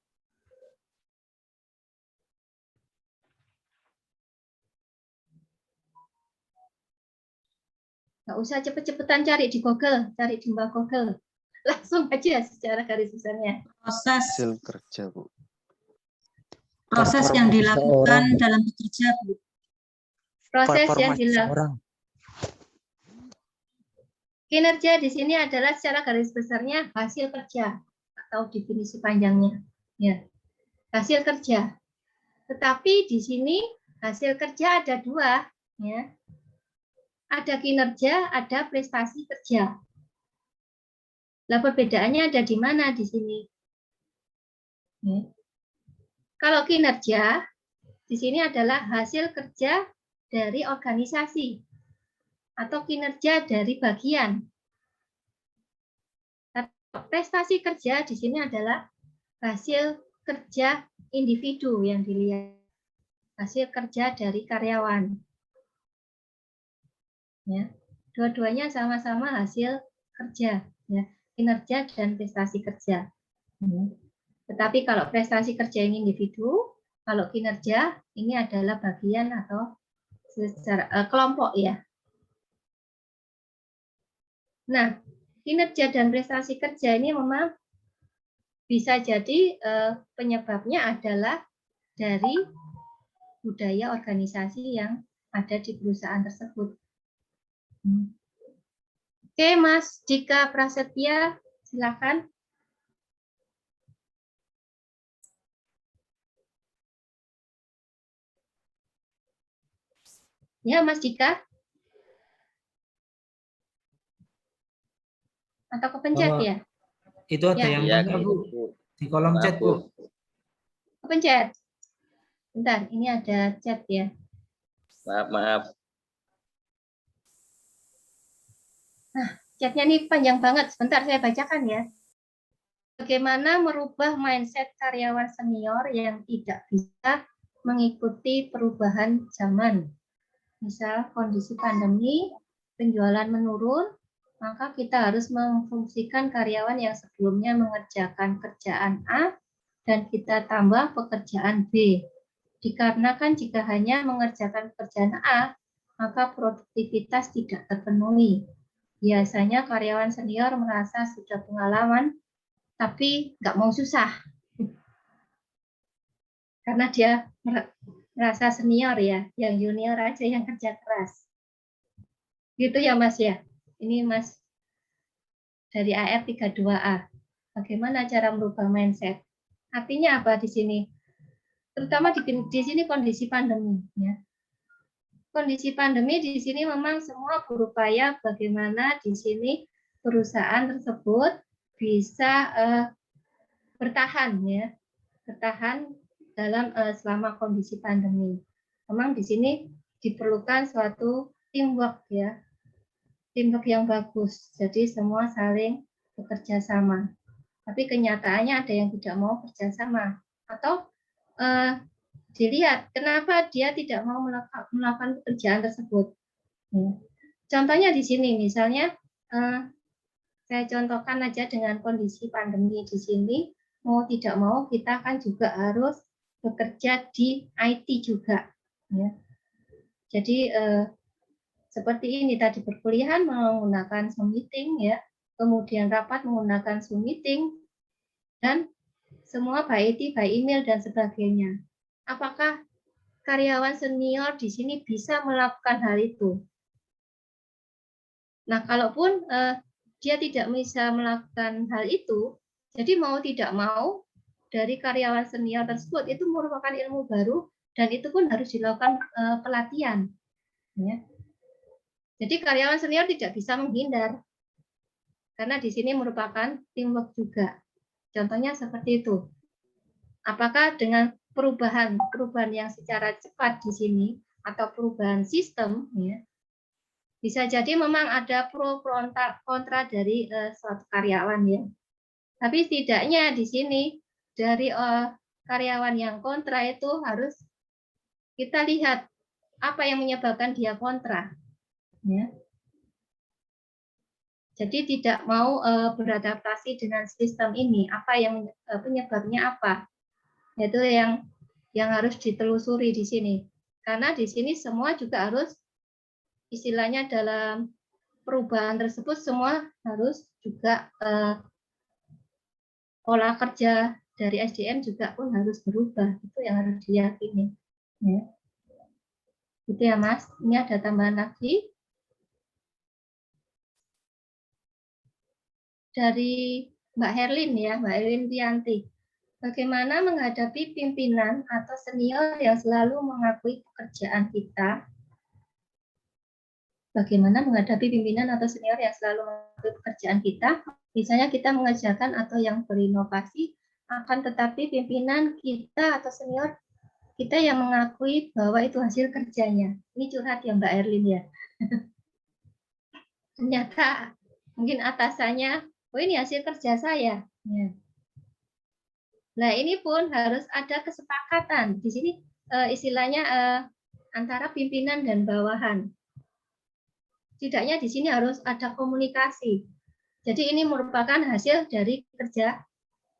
Nggak usah cepet-cepetan cari di Google, cari di Mbak Google. Langsung aja secara garis besarnya. Hasil kerja, Bu. Proses yang dilakukan dalam bekerja, Bu. Proses yang dilakukan. Kinerja di sini adalah secara garis besarnya hasil kerja atau definisi panjangnya. Ya. Hasil kerja. Tetapi di sini hasil kerja ada 2, ya. Ada kinerja, ada prestasi kerja. Lah perbedaannya ada di mana di sini? Ya. Kalau kinerja di sini adalah hasil kerja dari organisasi atau kinerja dari bagian. Prestasi kerja di sini adalah hasil kerja individu yang dilihat, hasil kerja dari karyawan. Ya, dua-duanya sama-sama hasil kerja, ya, kinerja dan prestasi kerja. Tetapi kalau prestasi kerja ini individu, kalau kinerja ini adalah bagian atau secara kelompok ya. Nah, kinerja dan prestasi kerja ini memang bisa jadi penyebabnya adalah dari budaya organisasi yang ada di perusahaan tersebut. Oke, Mas Dika Prasetya, silakan. Ya, Mas Dika? Atau kepencet ya? Itu ada Ya. yang Iya, tanya, Bu. Bu. Di kolom Maaf, chat, Bu. Kepencet. Bentar, ini ada chat ya. Maaf. Chatnya ini panjang banget. Sebentar saya bacakan ya. Bagaimana merubah mindset karyawan senior yang tidak bisa mengikuti perubahan zaman. Misal kondisi pandemi, penjualan menurun, maka kita harus memfungsikan karyawan yang sebelumnya mengerjakan kerjaan A dan kita tambah pekerjaan B. Dikarenakan jika hanya mengerjakan pekerjaan A, maka produktivitas tidak terpenuhi. Biasanya karyawan senior merasa sudah pengalaman, tapi nggak mau susah. Karena dia merasa senior ya, yang junior aja yang kerja keras. Gitu ya Mas ya. Ini Mas dari AR 32A. Bagaimana cara merubah mindset? Artinya apa di sini? Terutama di sini kondisi pandemi ya. Kondisi pandemi di sini memang semua berupaya bagaimana di sini perusahaan tersebut bisa bertahan ya, bertahan dalam selama kondisi pandemi. Memang di sini diperlukan suatu teamwork ya, teamwork yang bagus. Jadi semua saling bekerja sama. Tapi kenyataannya ada yang tidak mau bekerja sama atau dilihat kenapa dia tidak mau melakukan pekerjaan tersebut. Contohnya di sini, misalnya saya contohkan aja dengan kondisi pandemi di sini, mau tidak mau kita kan juga harus bekerja di IT juga. Ya. Jadi seperti ini tadi perkuliahan menggunakan Zoom meeting ya, kemudian rapat menggunakan Zoom meeting dan semua by IT, by email dan sebagainya. Apakah karyawan senior di sini bisa melakukan hal itu? Nah, kalaupun dia tidak bisa melakukan hal itu, jadi mau tidak mau dari karyawan senior tersebut itu merupakan ilmu baru dan itu pun harus dilakukan pelatihan. Ya. Jadi karyawan senior tidak bisa menghindar karena di sini merupakan teamwork juga. Contohnya seperti itu. Apakah dengan perubahan yang secara cepat di sini atau perubahan sistem ya, bisa jadi memang ada pro kontra dari suatu karyawan ya. Tapi setidaknya di sini dari karyawan yang kontra itu harus kita lihat apa yang menyebabkan dia kontra. Ya. Jadi tidak mau beradaptasi dengan sistem ini. Apa yang penyebabnya apa? Itu yang harus ditelusuri di sini. Karena di sini semua juga harus istilahnya dalam perubahan tersebut semua harus juga pola kerja dari SDM juga pun harus berubah. Itu yang harus diyakini. Ya. Itu ya Mas. Ini ada tambahan lagi. Dari Mbak Herlin ya, Mbak Herlin Rianti. Bagaimana menghadapi pimpinan atau senior yang selalu mengakui pekerjaan kita? Bagaimana menghadapi pimpinan atau senior yang selalu mengakui pekerjaan kita? Misalnya kita mengerjakan atau yang berinovasi, akan tetapi pimpinan kita atau senior kita yang mengakui bahwa itu hasil kerjanya. Ini curhat ya Mbak Erlin ya. Ternyata mungkin atasannya, oh ini hasil kerja saya. Ya. Nah ini pun harus ada kesepakatan. Di sini istilahnya antara pimpinan dan bawahan. Setidaknya di sini harus ada komunikasi. Jadi ini merupakan hasil dari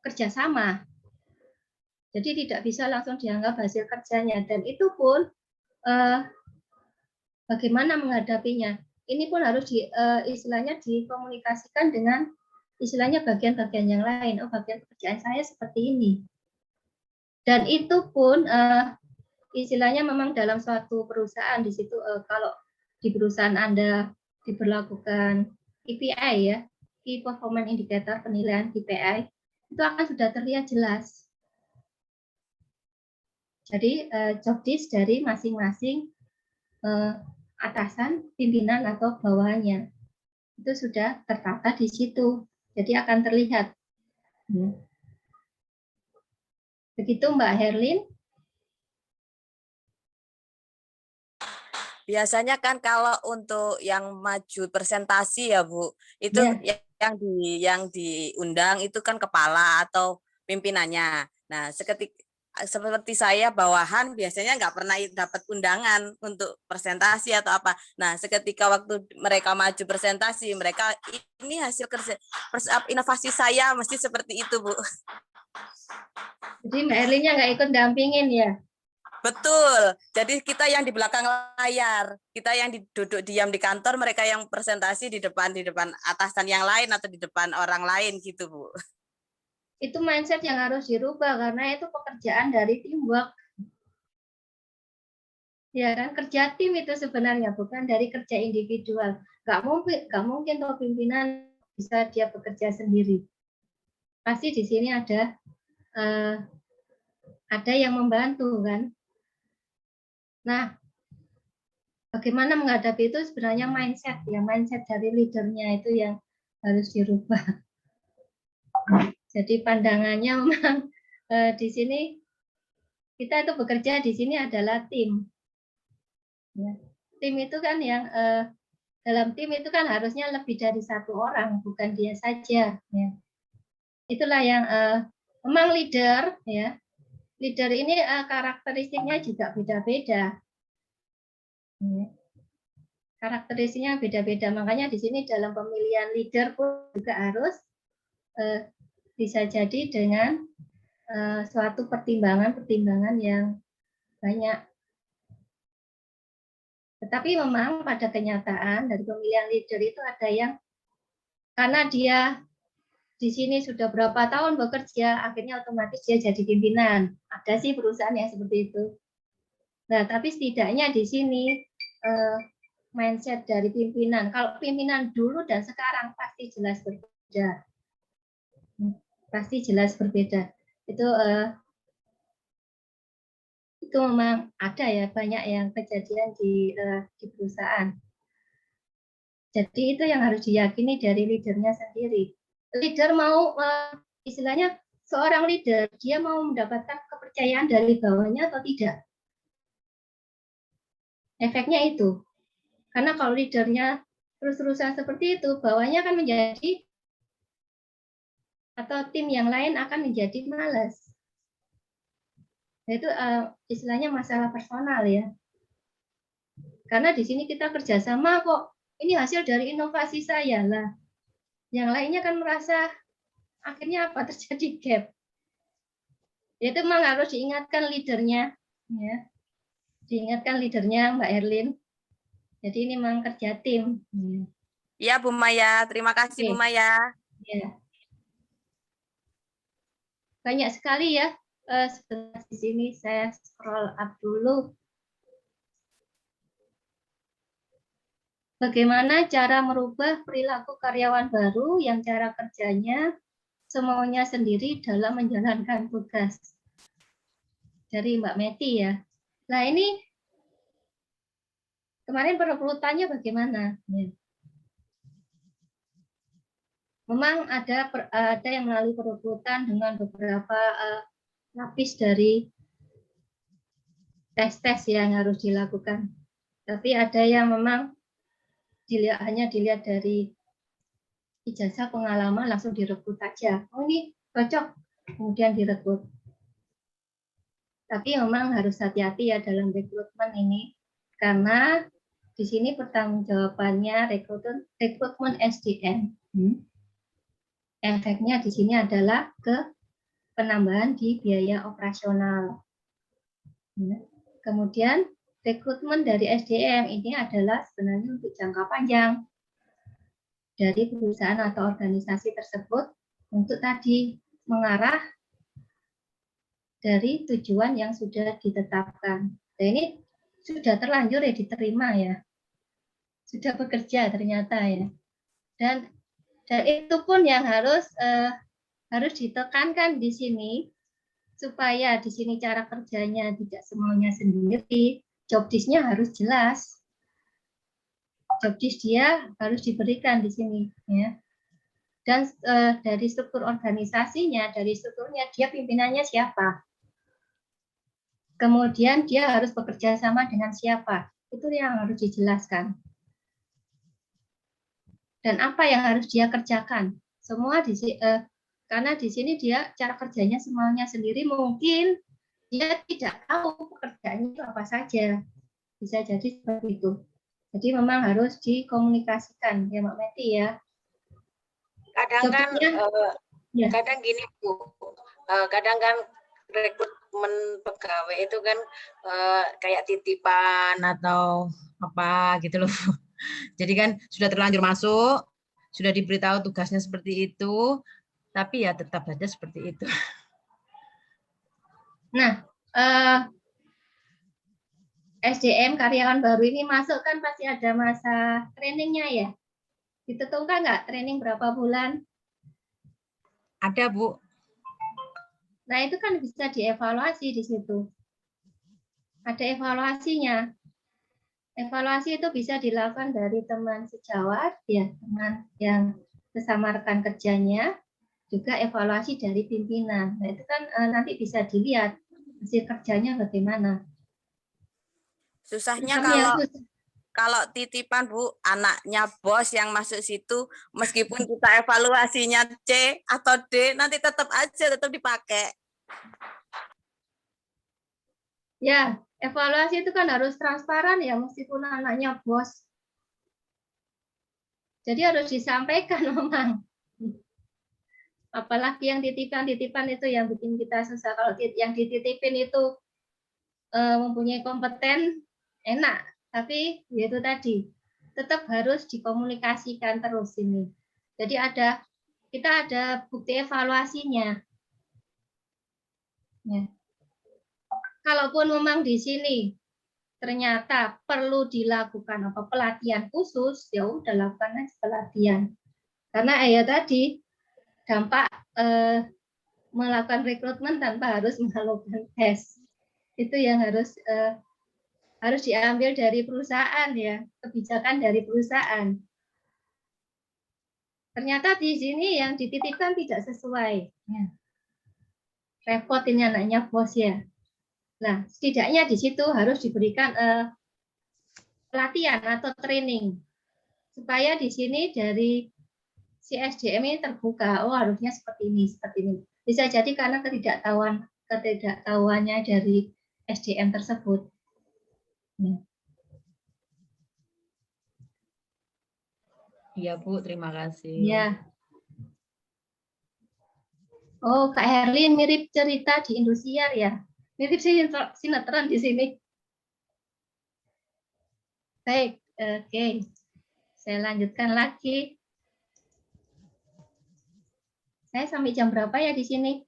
kerjasama. Jadi tidak bisa langsung dianggap hasil kerjanya. Dan itu pun bagaimana menghadapinya. Ini pun harus istilahnya dikomunikasikan dengan istilahnya bagian-bagian yang lain. Oh, bagian pekerjaan saya seperti ini. Dan itu pun istilahnya memang dalam suatu perusahaan di situ kalau di perusahaan Anda diberlakukan KPI ya, Key Performance Indicator penilaian KPI, itu akan sudah terlihat jelas. Jadi job desk dari masing-masing atasan, pimpinan atau bawahannya. Itu sudah tertata di situ. Jadi akan terlihat. Begitu Mbak Herlin. Biasanya kan kalau untuk yang maju presentasi ya Bu, itu Ya. yang diundang itu kan kepala atau pimpinannya. Nah, seperti saya bawahan biasanya nggak pernah dapat undangan untuk presentasi atau apa. Nah, seketika waktu mereka maju presentasi, mereka ini hasil kerja inovasi saya mesti seperti itu Bu. Jadi Mbak Herlinnya nggak ikut dampingin ya? Betul. Jadi kita yang di belakang layar, kita yang duduk diam di kantor, mereka yang presentasi di depan atasan yang lain atau di depan orang lain gitu, Bu. Itu mindset yang harus dirubah karena itu pekerjaan dari teamwork. Ya kan, kerja tim itu sebenarnya bukan dari kerja individual. Nggak mungkin tuh pimpinan bisa dia bekerja sendiri. Pasti di sini ada yang membantu kan. Nah, bagaimana menghadapi itu sebenarnya mindset ya, mindset dari leadernya itu yang harus dirubah. Jadi pandangannya memang di sini kita itu bekerja di sini adalah tim. Ya. Tim itu kan yang dalam tim itu kan harusnya lebih dari satu orang, bukan dia saja. Ya. Itulah yang memang leader ya. Leader ini karakteristiknya juga beda-beda. Karakteristiknya beda-beda. Makanya di sini dalam pemilihan leader pun juga harus bisa jadi dengan suatu pertimbangan yang banyak. Tetapi memang pada kenyataan dari pemilihan leader itu ada yang karena dia di sini sudah berapa tahun bekerja, akhirnya otomatis dia jadi pimpinan. Ada sih perusahaan yang seperti itu. Nah, tapi setidaknya di sini mindset dari pimpinan. Kalau pimpinan dulu dan sekarang pasti jelas berbeda. Pasti jelas berbeda. Itu memang ada ya banyak yang kejadian di perusahaan. Jadi itu yang harus diyakini dari leadernya sendiri. Leader mau istilahnya seorang leader dia mau mendapatkan kepercayaan dari bawahnya atau tidak. Efeknya itu. Karena kalau leadernya terus-terusan seperti itu, bawahnya akan menjadi atau tim yang lain akan menjadi malas. Itu istilahnya masalah personal ya. Karena di sini kita kerjasama kok, ini hasil dari inovasi saya lah. Yang lainnya kan merasa akhirnya apa terjadi gap. Itu memang harus diingatkan leadernya, ya. Diingatkan leadernya Mbak Erlin. Jadi ini memang kerja tim. Iya Bu Maya, terima kasih Bu Maya. Ya. Banyak sekali ya. Sebentar di sini saya scroll up dulu. Bagaimana cara merubah perilaku karyawan baru yang cara kerjanya semaunya sendiri dalam menjalankan tugas. Dari Mbak Meti ya. Nah ini kemarin perekrutannya bagaimana? Ya. Memang ada yang melalui perekrutan dengan beberapa lapis dari tes-tes yang harus dilakukan. Tapi ada yang memang hanya dilihat dari ijazah pengalaman langsung direkrut aja. Oh ini cocok, kemudian direkrut. Tapi memang harus hati-hati ya dalam rekrutmen ini, karena di sini pertanggungjawabannya rekrutmen SDM. Efeknya di sini adalah ke penambahan di biaya operasional. Kemudian rekrutmen dari SDM ini adalah sebenarnya untuk jangka panjang dari perusahaan atau organisasi tersebut untuk tadi mengarah dari tujuan yang sudah ditetapkan. Nah, ini sudah terlanjur ya diterima ya. Sudah bekerja ternyata ya. Dan itu pun yang harus ditekankan di sini supaya di sini cara kerjanya tidak semaunya sendiri, job desk-nya harus jelas. job desk dia harus diberikan di sini, ya. Dan dari struktur organisasinya, dari strukturnya dia pimpinannya siapa. Kemudian dia harus bekerja sama dengan siapa. Itu yang harus dijelaskan. Dan apa yang harus dia kerjakan. Semua karena di sini dia cara kerjanya semuanya sendiri, mungkin dia tidak tahu pekerjaannya itu apa saja. Bisa jadi seperti itu. Jadi memang harus dikomunikasikan ya Mbak Meti ya. Kadang kan ya. kadang gini Bu, kadang kan rekrutmen pegawai itu kan kayak titipan atau apa gitu loh. Jadi kan sudah terlanjur masuk, sudah diberitahu tugasnya seperti itu, tapi ya tetap saja seperti itu. Nah, SDM karyawan baru ini masuk kan pasti ada masa trainingnya ya. Ditentukan nggak training berapa bulan? Ada Bu. Nah itu kan bisa dievaluasi di situ. Ada evaluasinya. Evaluasi itu bisa dilakukan dari teman sejawat, ya teman yang sesama rekan kerjanya, juga evaluasi dari pimpinan. Nah itu kan nanti bisa dilihat hasil kerjanya bagaimana. Susahnya Kami kalau titipan Bu, anaknya bos yang masuk situ, meskipun kita evaluasinya C atau D, nanti tetap dipakai. Ya, evaluasi itu kan harus transparan ya, meskipun anaknya bos. Jadi harus disampaikan memang. Apalagi yang titipan-titipan itu yang bikin kita susah. Kalau yang dititipin itu mempunyai kompeten, enak. Tapi yaitu tadi, tetap harus dikomunikasikan terus ini. Jadi kita ada bukti evaluasinya. Ya. Kalaupun memang di sini ternyata perlu dilakukan pelatihan khusus, ya udah lakukan aja pelatihan. Karena ya tadi dampak melakukan rekrutmen tanpa harus melakukan tes. Itu yang harus diambil dari perusahaan ya, kebijakan dari perusahaan. Ternyata di sini yang dititipkan tidak sesuai. Ya. Repot ini anaknya bos ya. Nah, setidaknya di situ harus diberikan pelatihan atau training supaya di sini dari si SDM ini terbuka. Oh, harusnya seperti ini, seperti ini. Bisa jadi karena ketidaktahuannya dari SDM tersebut. Iya Bu, terima kasih. Ya. Oh, Kak Herlin mirip cerita di Indosiar ya. Mirip sinetron di sini. Baik, oke. Saya lanjutkan lagi. Saya sampai jam berapa ya di sini?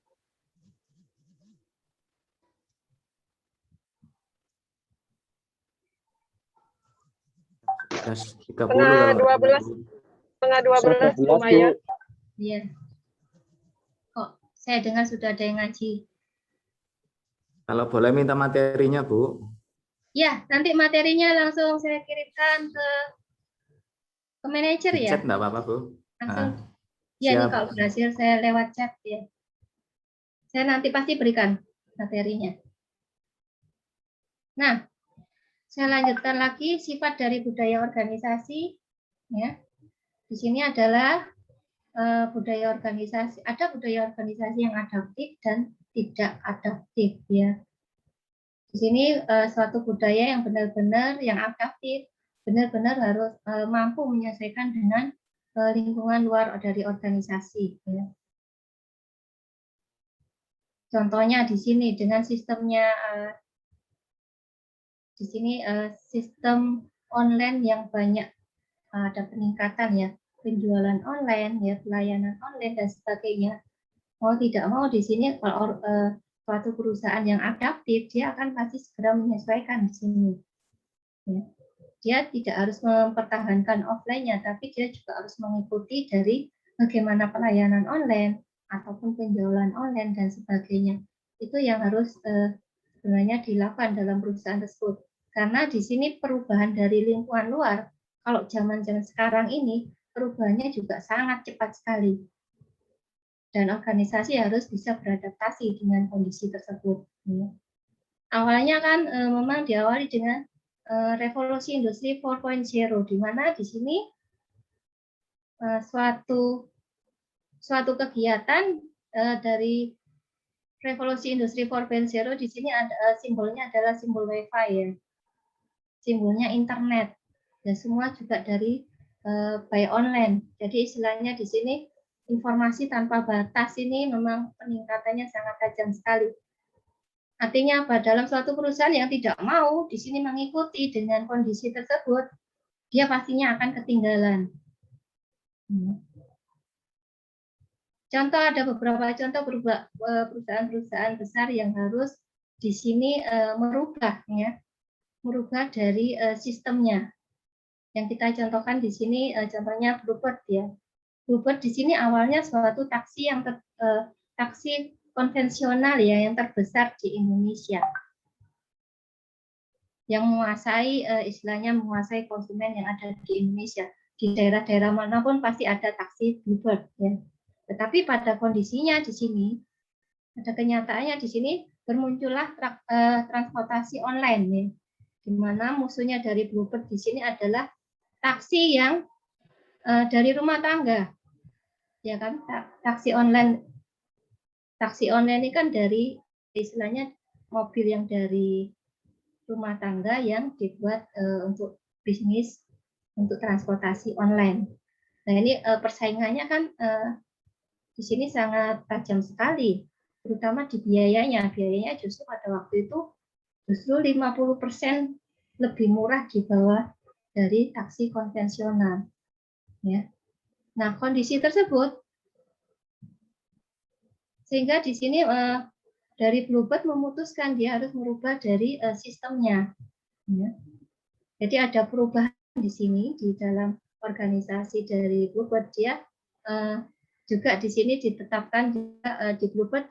Setengah 12 lumayan. Iya. Kok saya dengar sudah ada yang ngaji. Kalau boleh minta materinya, Bu. Ya, nanti materinya langsung saya kirimkan ke manajer ya. Chat enggak apa-apa, Bu. Langsung. Ya, ini kalau berhasil saya lewat chat ya. Saya nanti pasti berikan materinya. Nah, saya lanjutkan lagi sifat dari budaya organisasi. Ya, di sini adalah budaya organisasi. Ada budaya organisasi yang adaptif dan tidak adaptif ya. Di sini suatu budaya yang benar-benar yang adaptif, benar-benar harus mampu menyesuaikan dengan lingkungan luar dari organisasi. Ya. Contohnya di sini dengan sistemnya. Di sini sistem online yang banyak ada peningkatan ya, penjualan online ya, pelayanan online dan sebagainya. Mau tidak mau di sini kalau suatu perusahaan yang adaptif dia akan pasti segera menyesuaikan di sini. Ya. Dia tidak harus mempertahankan offline-nya, tapi dia juga harus mengikuti dari bagaimana pelayanan online ataupun penjualan online dan sebagainya. Itu yang harus sebenarnya dilakukan dalam perusahaan tersebut. Karena di sini perubahan dari lingkungan luar, kalau zaman-zaman sekarang ini perubahannya juga sangat cepat sekali. Dan organisasi harus bisa beradaptasi dengan kondisi tersebut. Awalnya kan memang diawali dengan revolusi industri 4.0, di mana di sini suatu kegiatan dari revolusi industri 4.0 di sini ada simbolnya adalah simbol WiFi ya, simbolnya internet. Dan semua juga dari by online. Jadi istilahnya di sini informasi tanpa batas ini memang peningkatannya sangat tajam sekali. Artinya apa? Dalam suatu perusahaan yang tidak mau di sini mengikuti dengan kondisi tersebut, dia pastinya akan ketinggalan. Contoh, ada beberapa contoh perusahaan-perusahaan besar yang harus di sini merubah dari sistemnya. Yang kita contohkan di sini contohnya Bluebird ya. Bluebird di sini awalnya suatu taksi taksi konvensional ya, yang terbesar di Indonesia, yang menguasai istilahnya menguasai konsumen yang ada di Indonesia. Di daerah-daerah manapun pasti ada taksi Bluebird ya. Tetapi pada kondisinya di sini, pada kenyataannya di sini bermuncullah transportasi online ya, di mana musuhnya dari Bluebird di sini adalah taksi yang dari rumah tangga. Ya kan, taksi online ini kan dari istilahnya mobil yang dari rumah tangga yang dibuat untuk bisnis, untuk transportasi online. Nah ini persaingannya kan di sini sangat tajam sekali, terutama di biayanya. Biayanya justru pada waktu itu justru 50% lebih murah di bawah dari taksi konvensional. Ya. Nah, kondisi tersebut sehingga di sini dari Bluebird memutuskan dia harus merubah dari sistemnya. Ya. Jadi ada perubahan di sini di dalam organisasi dari Bluebird. Dia juga di sini ditetapkan juga di Bluebird.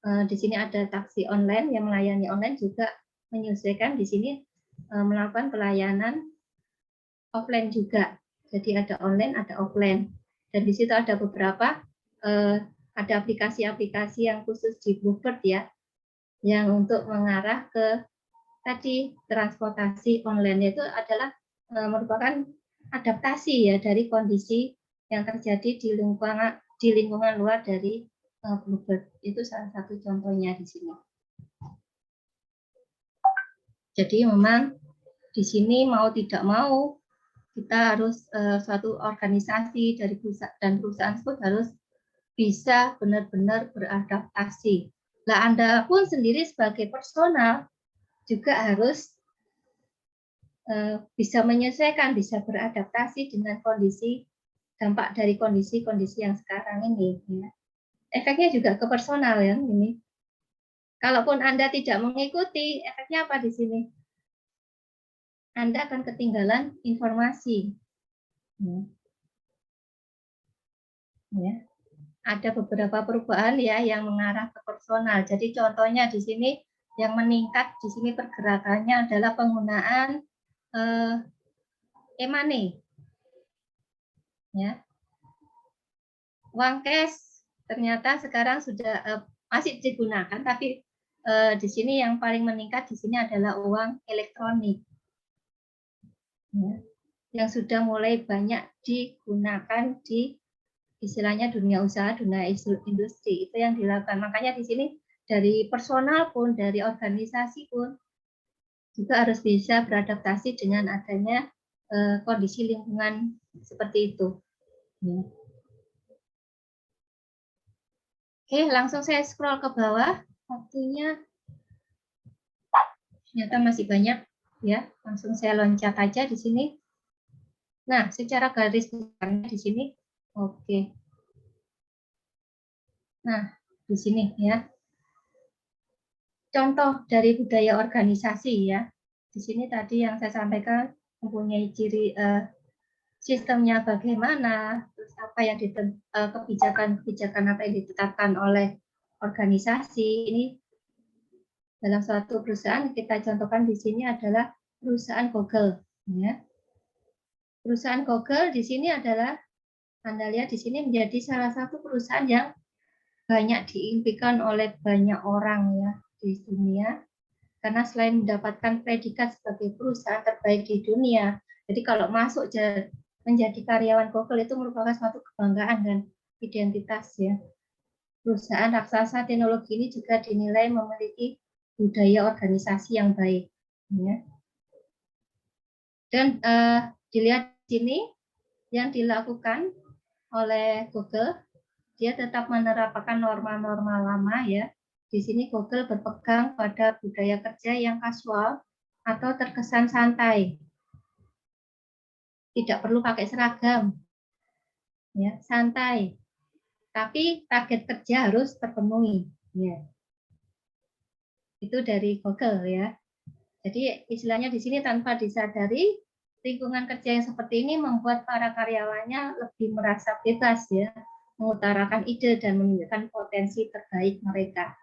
Di sini ada taksi online yang melayani online, juga menyesuaikan di sini melakukan pelayanan offline juga. Jadi ada online, ada offline. Dan di situ ada beberapa ada aplikasi-aplikasi yang khusus di Bluebird ya, yang untuk mengarah ke tadi transportasi online, itu adalah merupakan adaptasi ya dari kondisi yang terjadi di lingkungan luar dari Bluebird. Itu salah satu contohnya di sini. Jadi memang di sini mau tidak mau kita harus suatu organisasi dari perusahaan tersebut harus bisa benar-benar beradaptasi. Nah, Anda pun sendiri sebagai personal juga harus bisa menyesuaikan, bisa beradaptasi dengan kondisi dampak dari kondisi-kondisi yang sekarang ini. Ya. Efeknya juga ke personal ya ini. Kalaupun Anda tidak mengikuti, efeknya apa di sini? Anda akan ketinggalan informasi. Ya. Ada beberapa perubahan ya yang mengarah ke personal. Jadi contohnya di sini yang meningkat di sini pergerakannya adalah penggunaan e-money. Ya. Uang cash ternyata sekarang sudah masih digunakan, tapi di sini yang paling meningkat di sini adalah uang elektronik. Ya. Yang sudah mulai banyak digunakan di istilahnya dunia usaha, dunia industri, itu yang dilakukan. Makanya di sini dari personal pun, dari organisasi pun juga harus bisa beradaptasi dengan adanya kondisi lingkungan seperti itu. Oke, langsung saya scroll ke bawah. Waktunya ternyata masih banyak ya. Langsung saya loncat aja di sini. Nah, secara garis besarnya di sini. Oke. Nah, di sini ya. Contoh dari budaya organisasi ya. Di sini tadi yang saya sampaikan mempunyai ciri sistemnya bagaimana, terus apa yang kebijakan apa yang ditetapkan oleh organisasi. Ini dalam suatu perusahaan kita contohkan di sini adalah perusahaan Google ya. perusahaan Google di sini adalah, Anda lihat di sini menjadi salah satu perusahaan yang banyak diimpikan oleh banyak orang ya di dunia. Karena selain mendapatkan predikat sebagai perusahaan terbaik di dunia, jadi kalau masuk menjadi karyawan Google itu merupakan suatu kebanggaan dan identitas ya. Perusahaan raksasa teknologi ini juga dinilai memiliki budaya organisasi yang baik. Ya. Dan dilihat di sini yang dilakukan oleh Google, dia tetap menerapkan norma-norma lama ya. Di sini Google berpegang pada budaya kerja yang kasual atau terkesan santai. Tidak perlu pakai seragam. Ya, santai. Tapi target kerja harus terpenuhi. Ya. Itu dari Google ya. Jadi istilahnya di sini tanpa disadari, lingkungan kerja yang seperti ini membuat para karyawannya lebih merasa bebas ya, mengutarakan ide dan menunjukkan potensi terbaik mereka.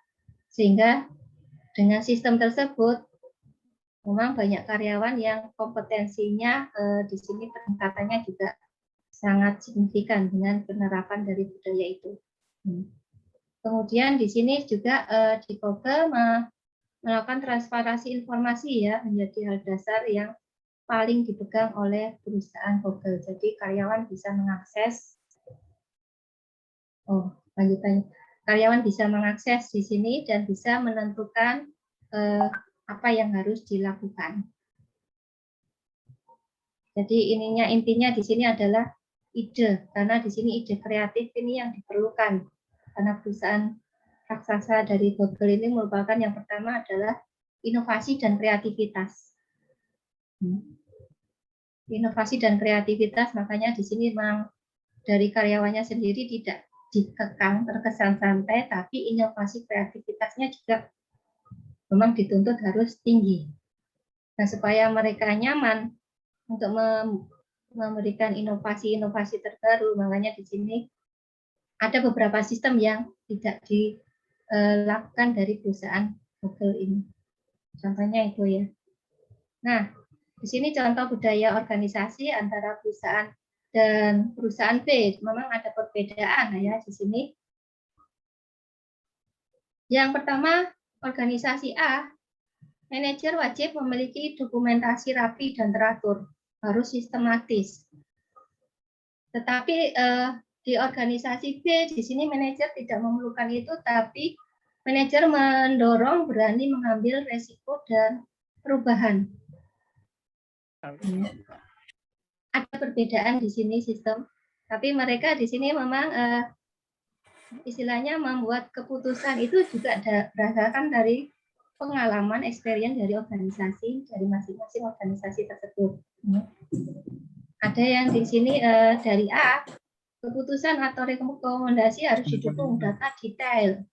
Sehingga dengan sistem tersebut, memang banyak karyawan yang kompetensinya di sini peningkatannya juga sangat signifikan dengan penerapan dari budaya itu. Kemudian di sini juga di Google melakukan transparansi informasi ya, menjadi hal dasar yang paling dipegang oleh perusahaan Google. Jadi karyawan bisa mengakses, lanjutannya, karyawan bisa mengakses di sini dan bisa menentukan apa yang harus dilakukan. Jadi intinya di sini adalah ide, karena di sini ide kreatif ini yang diperlukan, karena perusahaan raksasa dari Google ini merupakan yang pertama adalah inovasi dan kreativitas. Inovasi dan kreativitas, makanya di sini memang dari karyawannya sendiri tidak dikekang terkesan santai, tapi inovasi kreativitasnya juga memang dituntut harus tinggi. Nah, supaya mereka nyaman untuk memberikan inovasi-inovasi terbaru, makanya di sini ada beberapa sistem yang tidak dilakukan dari perusahaan Google ini. Contohnya itu ya. Nah, di sini contoh budaya organisasi antara perusahaan dan perusahaan B, memang ada perbedaan ya di sini. Yang pertama, organisasi A, manajer wajib memiliki dokumentasi rapi dan teratur, harus sistematis. Tetapi di organisasi B, di sini manajer tidak memerlukan itu, tapi manajer mendorong berani mengambil resiko dan perubahan. Ada perbedaan di sini sistem, tapi mereka di sini memang istilahnya membuat keputusan itu juga berdasarkan dari pengalaman, experience dari organisasi, dari masing-masing organisasi tersebut. Ada yang di sini dari A, keputusan atau rekomendasi harus didukung data detail.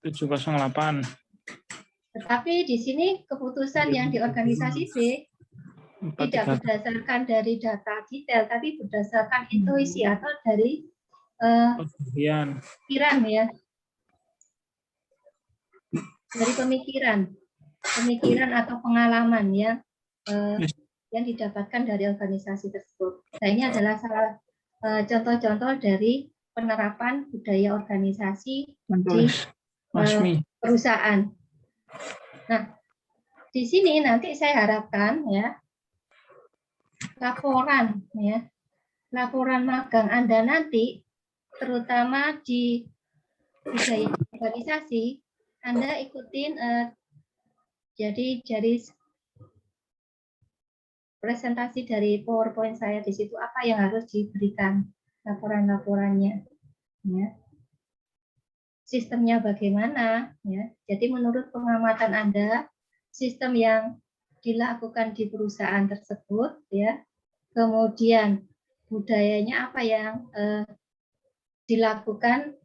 708. Tetapi di sini keputusan yang di organisasi B tidak berdasarkan dari data detail, tapi berdasarkan intuisi atau dari pikiran ya. Dari pemikiran atau pengalaman ya yang didapatkan dari organisasi tersebut. Nah, ini adalah salah contoh-contoh dari penerapan budaya organisasi di perusahaan. Nah, di sini nanti saya harapkan ya laporan magang Anda nanti, terutama di budaya organisasi, Anda ikutin jadi presentasi dari PowerPoint saya di situ apa yang harus diberikan laporan-laporannya, ya. Sistemnya bagaimana, ya. Jadi menurut pengamatan Anda, sistem yang dilakukan di perusahaan tersebut, ya. Kemudian budayanya apa yang dilakukan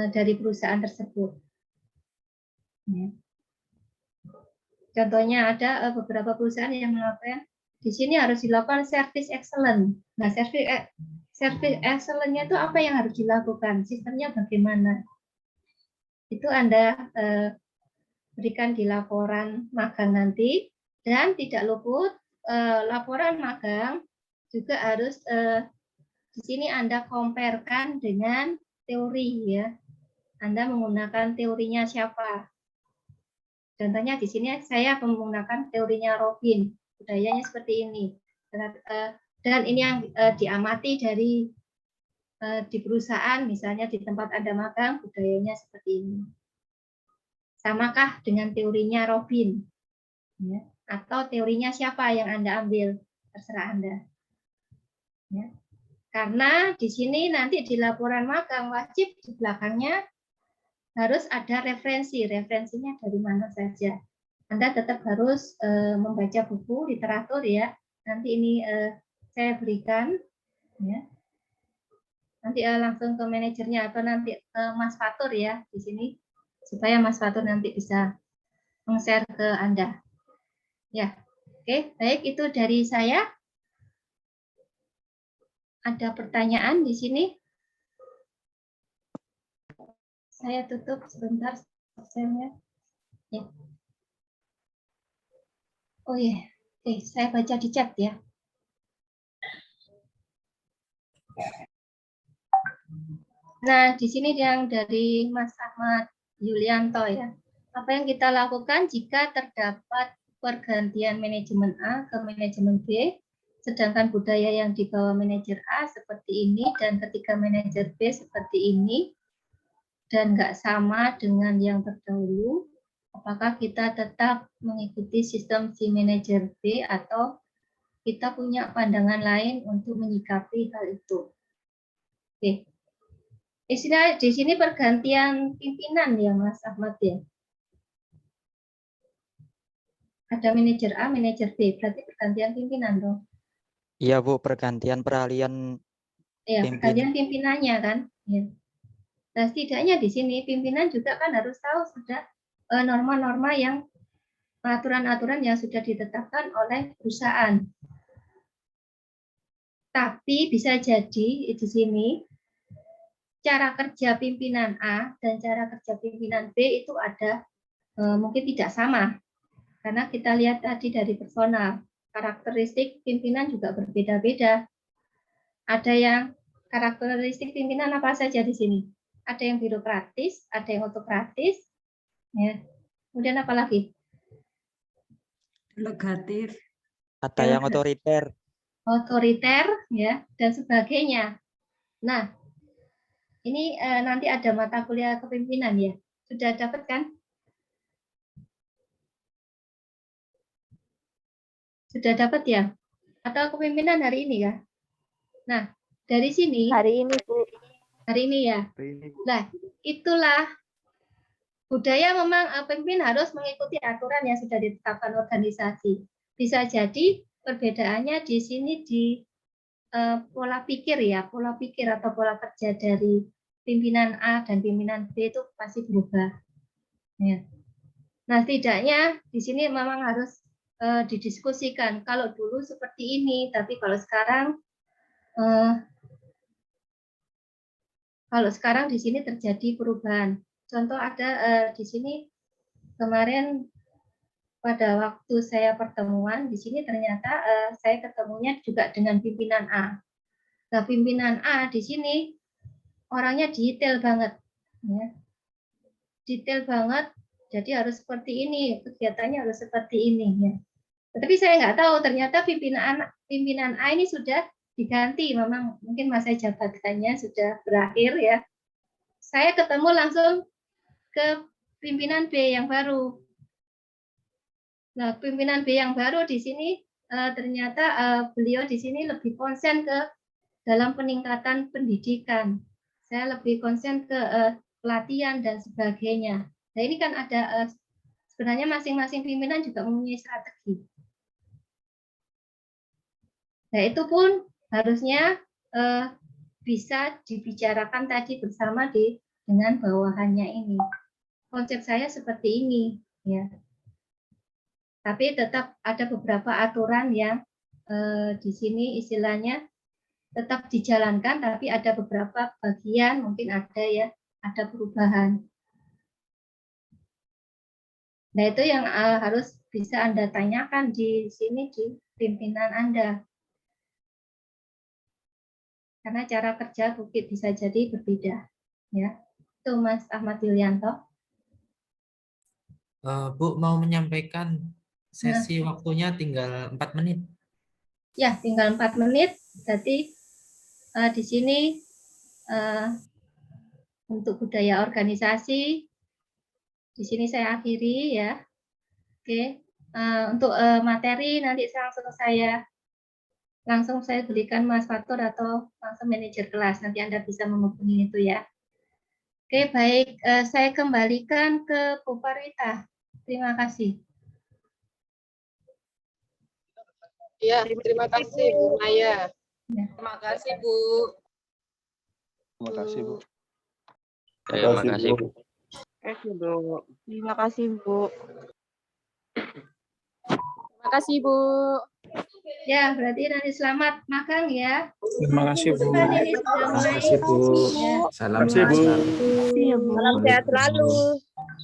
dari perusahaan tersebut. Ya. Contohnya ada beberapa perusahaan yang melakukan di sini harus dilakukan service excellence. Nah, service excellence-nya itu apa yang harus dilakukan? Sistemnya bagaimana? Itu Anda berikan di laporan magang nanti, dan tidak luput laporan magang juga harus di sini Anda compare-kan dengan teori ya. Anda menggunakan teorinya siapa? Contohnya di sini saya menggunakan teorinya Robin. Budayanya seperti ini. Dan ini yang diamati dari di perusahaan, misalnya di tempat Anda magang, budayanya seperti ini. Samakah dengan teorinya Robin? Ya. Atau teorinya siapa yang Anda ambil? Terserah Anda. Ya. Karena di sini nanti di laporan magang wajib di belakangnya harus ada referensi. Referensinya dari mana saja. Anda tetap harus membaca buku, literatur ya. Nanti ini saya berikan. Ya. Nanti langsung ke manajernya atau nanti Mas Fatur ya di sini. Supaya Mas Fatur nanti bisa meng-share ke Anda. Ya, oke, baik itu dari saya. Ada pertanyaan di sini? Saya tutup sebentar share-nya. Ya. Oh iya, oke, saya baca di chat ya. Nah, di sini yang dari Mas Ahmad Yulianto ya. Apa yang kita lakukan jika terdapat pergantian manajemen A ke manajemen B, sedangkan budaya yang dibawa manajer A seperti ini, dan ketika manajer B seperti ini, dan nggak sama dengan yang terdahulu, apakah kita tetap mengikuti sistem si manajer B atau kita punya pandangan lain untuk menyikapi hal itu? Oke. Istilah di sini pergantian pimpinan ya Mas Ahmad ya. Ada manajer A, manajer B, berarti pergantian pimpinan dong. Iya Bu, pergantian peralihan Ya, pimpin. pergantian pimpinannya kan. Ya. Nah, setidaknya di sini pimpinan juga kan harus tahu sudah norma-norma yang aturan-aturan yang sudah ditetapkan oleh perusahaan. Tapi bisa jadi di sini cara kerja pimpinan A dan cara kerja pimpinan B itu ada mungkin tidak sama. Karena kita lihat tadi dari personal, karakteristik pimpinan juga berbeda-beda. Ada yang karakteristik pimpinan apa saja di sini? Ada yang birokratis, ada yang otokratis, ya. Kemudian apa lagi? Delegatif. Ada yang otoriter. Otoriter, ya, dan sebagainya. Nah, ini nanti ada mata kuliah kepemimpinan ya. Sudah dapat kan? Sudah dapat ya? Atau kepemimpinan hari ini ya? Nah, dari sini. Hari ini, Bu. Hari ini ya? Nah, itulah budaya memang pemimpin harus mengikuti aturan yang sudah ditetapkan organisasi. Bisa jadi perbedaannya di sini di pola pikir ya, pola pikir atau pola kerja dari pimpinan A dan pimpinan B itu pasti berubah. Ya. Nah, setidaknya di sini memang harus didiskusikan. Kalau dulu seperti ini, tapi kalau sekarang di sini terjadi perubahan. Contoh ada di sini kemarin pada waktu saya pertemuan di sini ternyata saya ketemunya juga dengan pimpinan A. Nah, pimpinan A di sini orangnya detail banget, ya. Detail banget. Jadi harus seperti ini, kegiatannya harus seperti ini, ya. Tetapi saya nggak tahu ternyata pimpinan A ini sudah diganti, memang mungkin masa jabatannya sudah berakhir ya. Saya ketemu langsung ke pimpinan B yang baru. Nah, pimpinan B yang baru di sini ternyata beliau di sini lebih konsen ke dalam peningkatan pendidikan. Saya lebih konsen ke pelatihan dan sebagainya. Nah, ini kan ada sebenarnya masing-masing pimpinan juga mempunyai strategi. Nah, itu pun harusnya bisa dibicarakan tadi bersama dengan bawahannya ini. Konsep saya seperti ini, ya. Tapi tetap ada beberapa aturan yang di sini istilahnya tetap dijalankan, tapi ada beberapa bagian mungkin ada ya, ada perubahan. Nah, itu yang harus bisa Anda tanyakan di sini di pimpinan Anda. karena cara kerja Bukit bisa jadi berbeda. Ya, itu Mas Ahmad Yulianto. Bu mau menyampaikan sesi waktunya tinggal 4 menit. Ya, tinggal 4 menit. Jadi di sini untuk budaya organisasi di sini saya akhiri ya. Oke, untuk materi nanti langsung saya berikan Mas Fatur atau langsung manajer kelas. Nanti Anda bisa menghubungi itu ya. Oke, baik. Saya kembalikan ke Bu Parita. Terima kasih. Ya, terima kasih Bu Maya. Terima kasih Bu. Terima kasih Bu. Terima kasih Bu. Terima kasih Bu. Terima kasih Bu. Ya, berarti nanti selamat makan ya. Terima kasih Bu. Ini sudah mulai. Terima kasih Bu. Ya. Salam Terima kasih, Bu. sehat. Salam sehat selalu.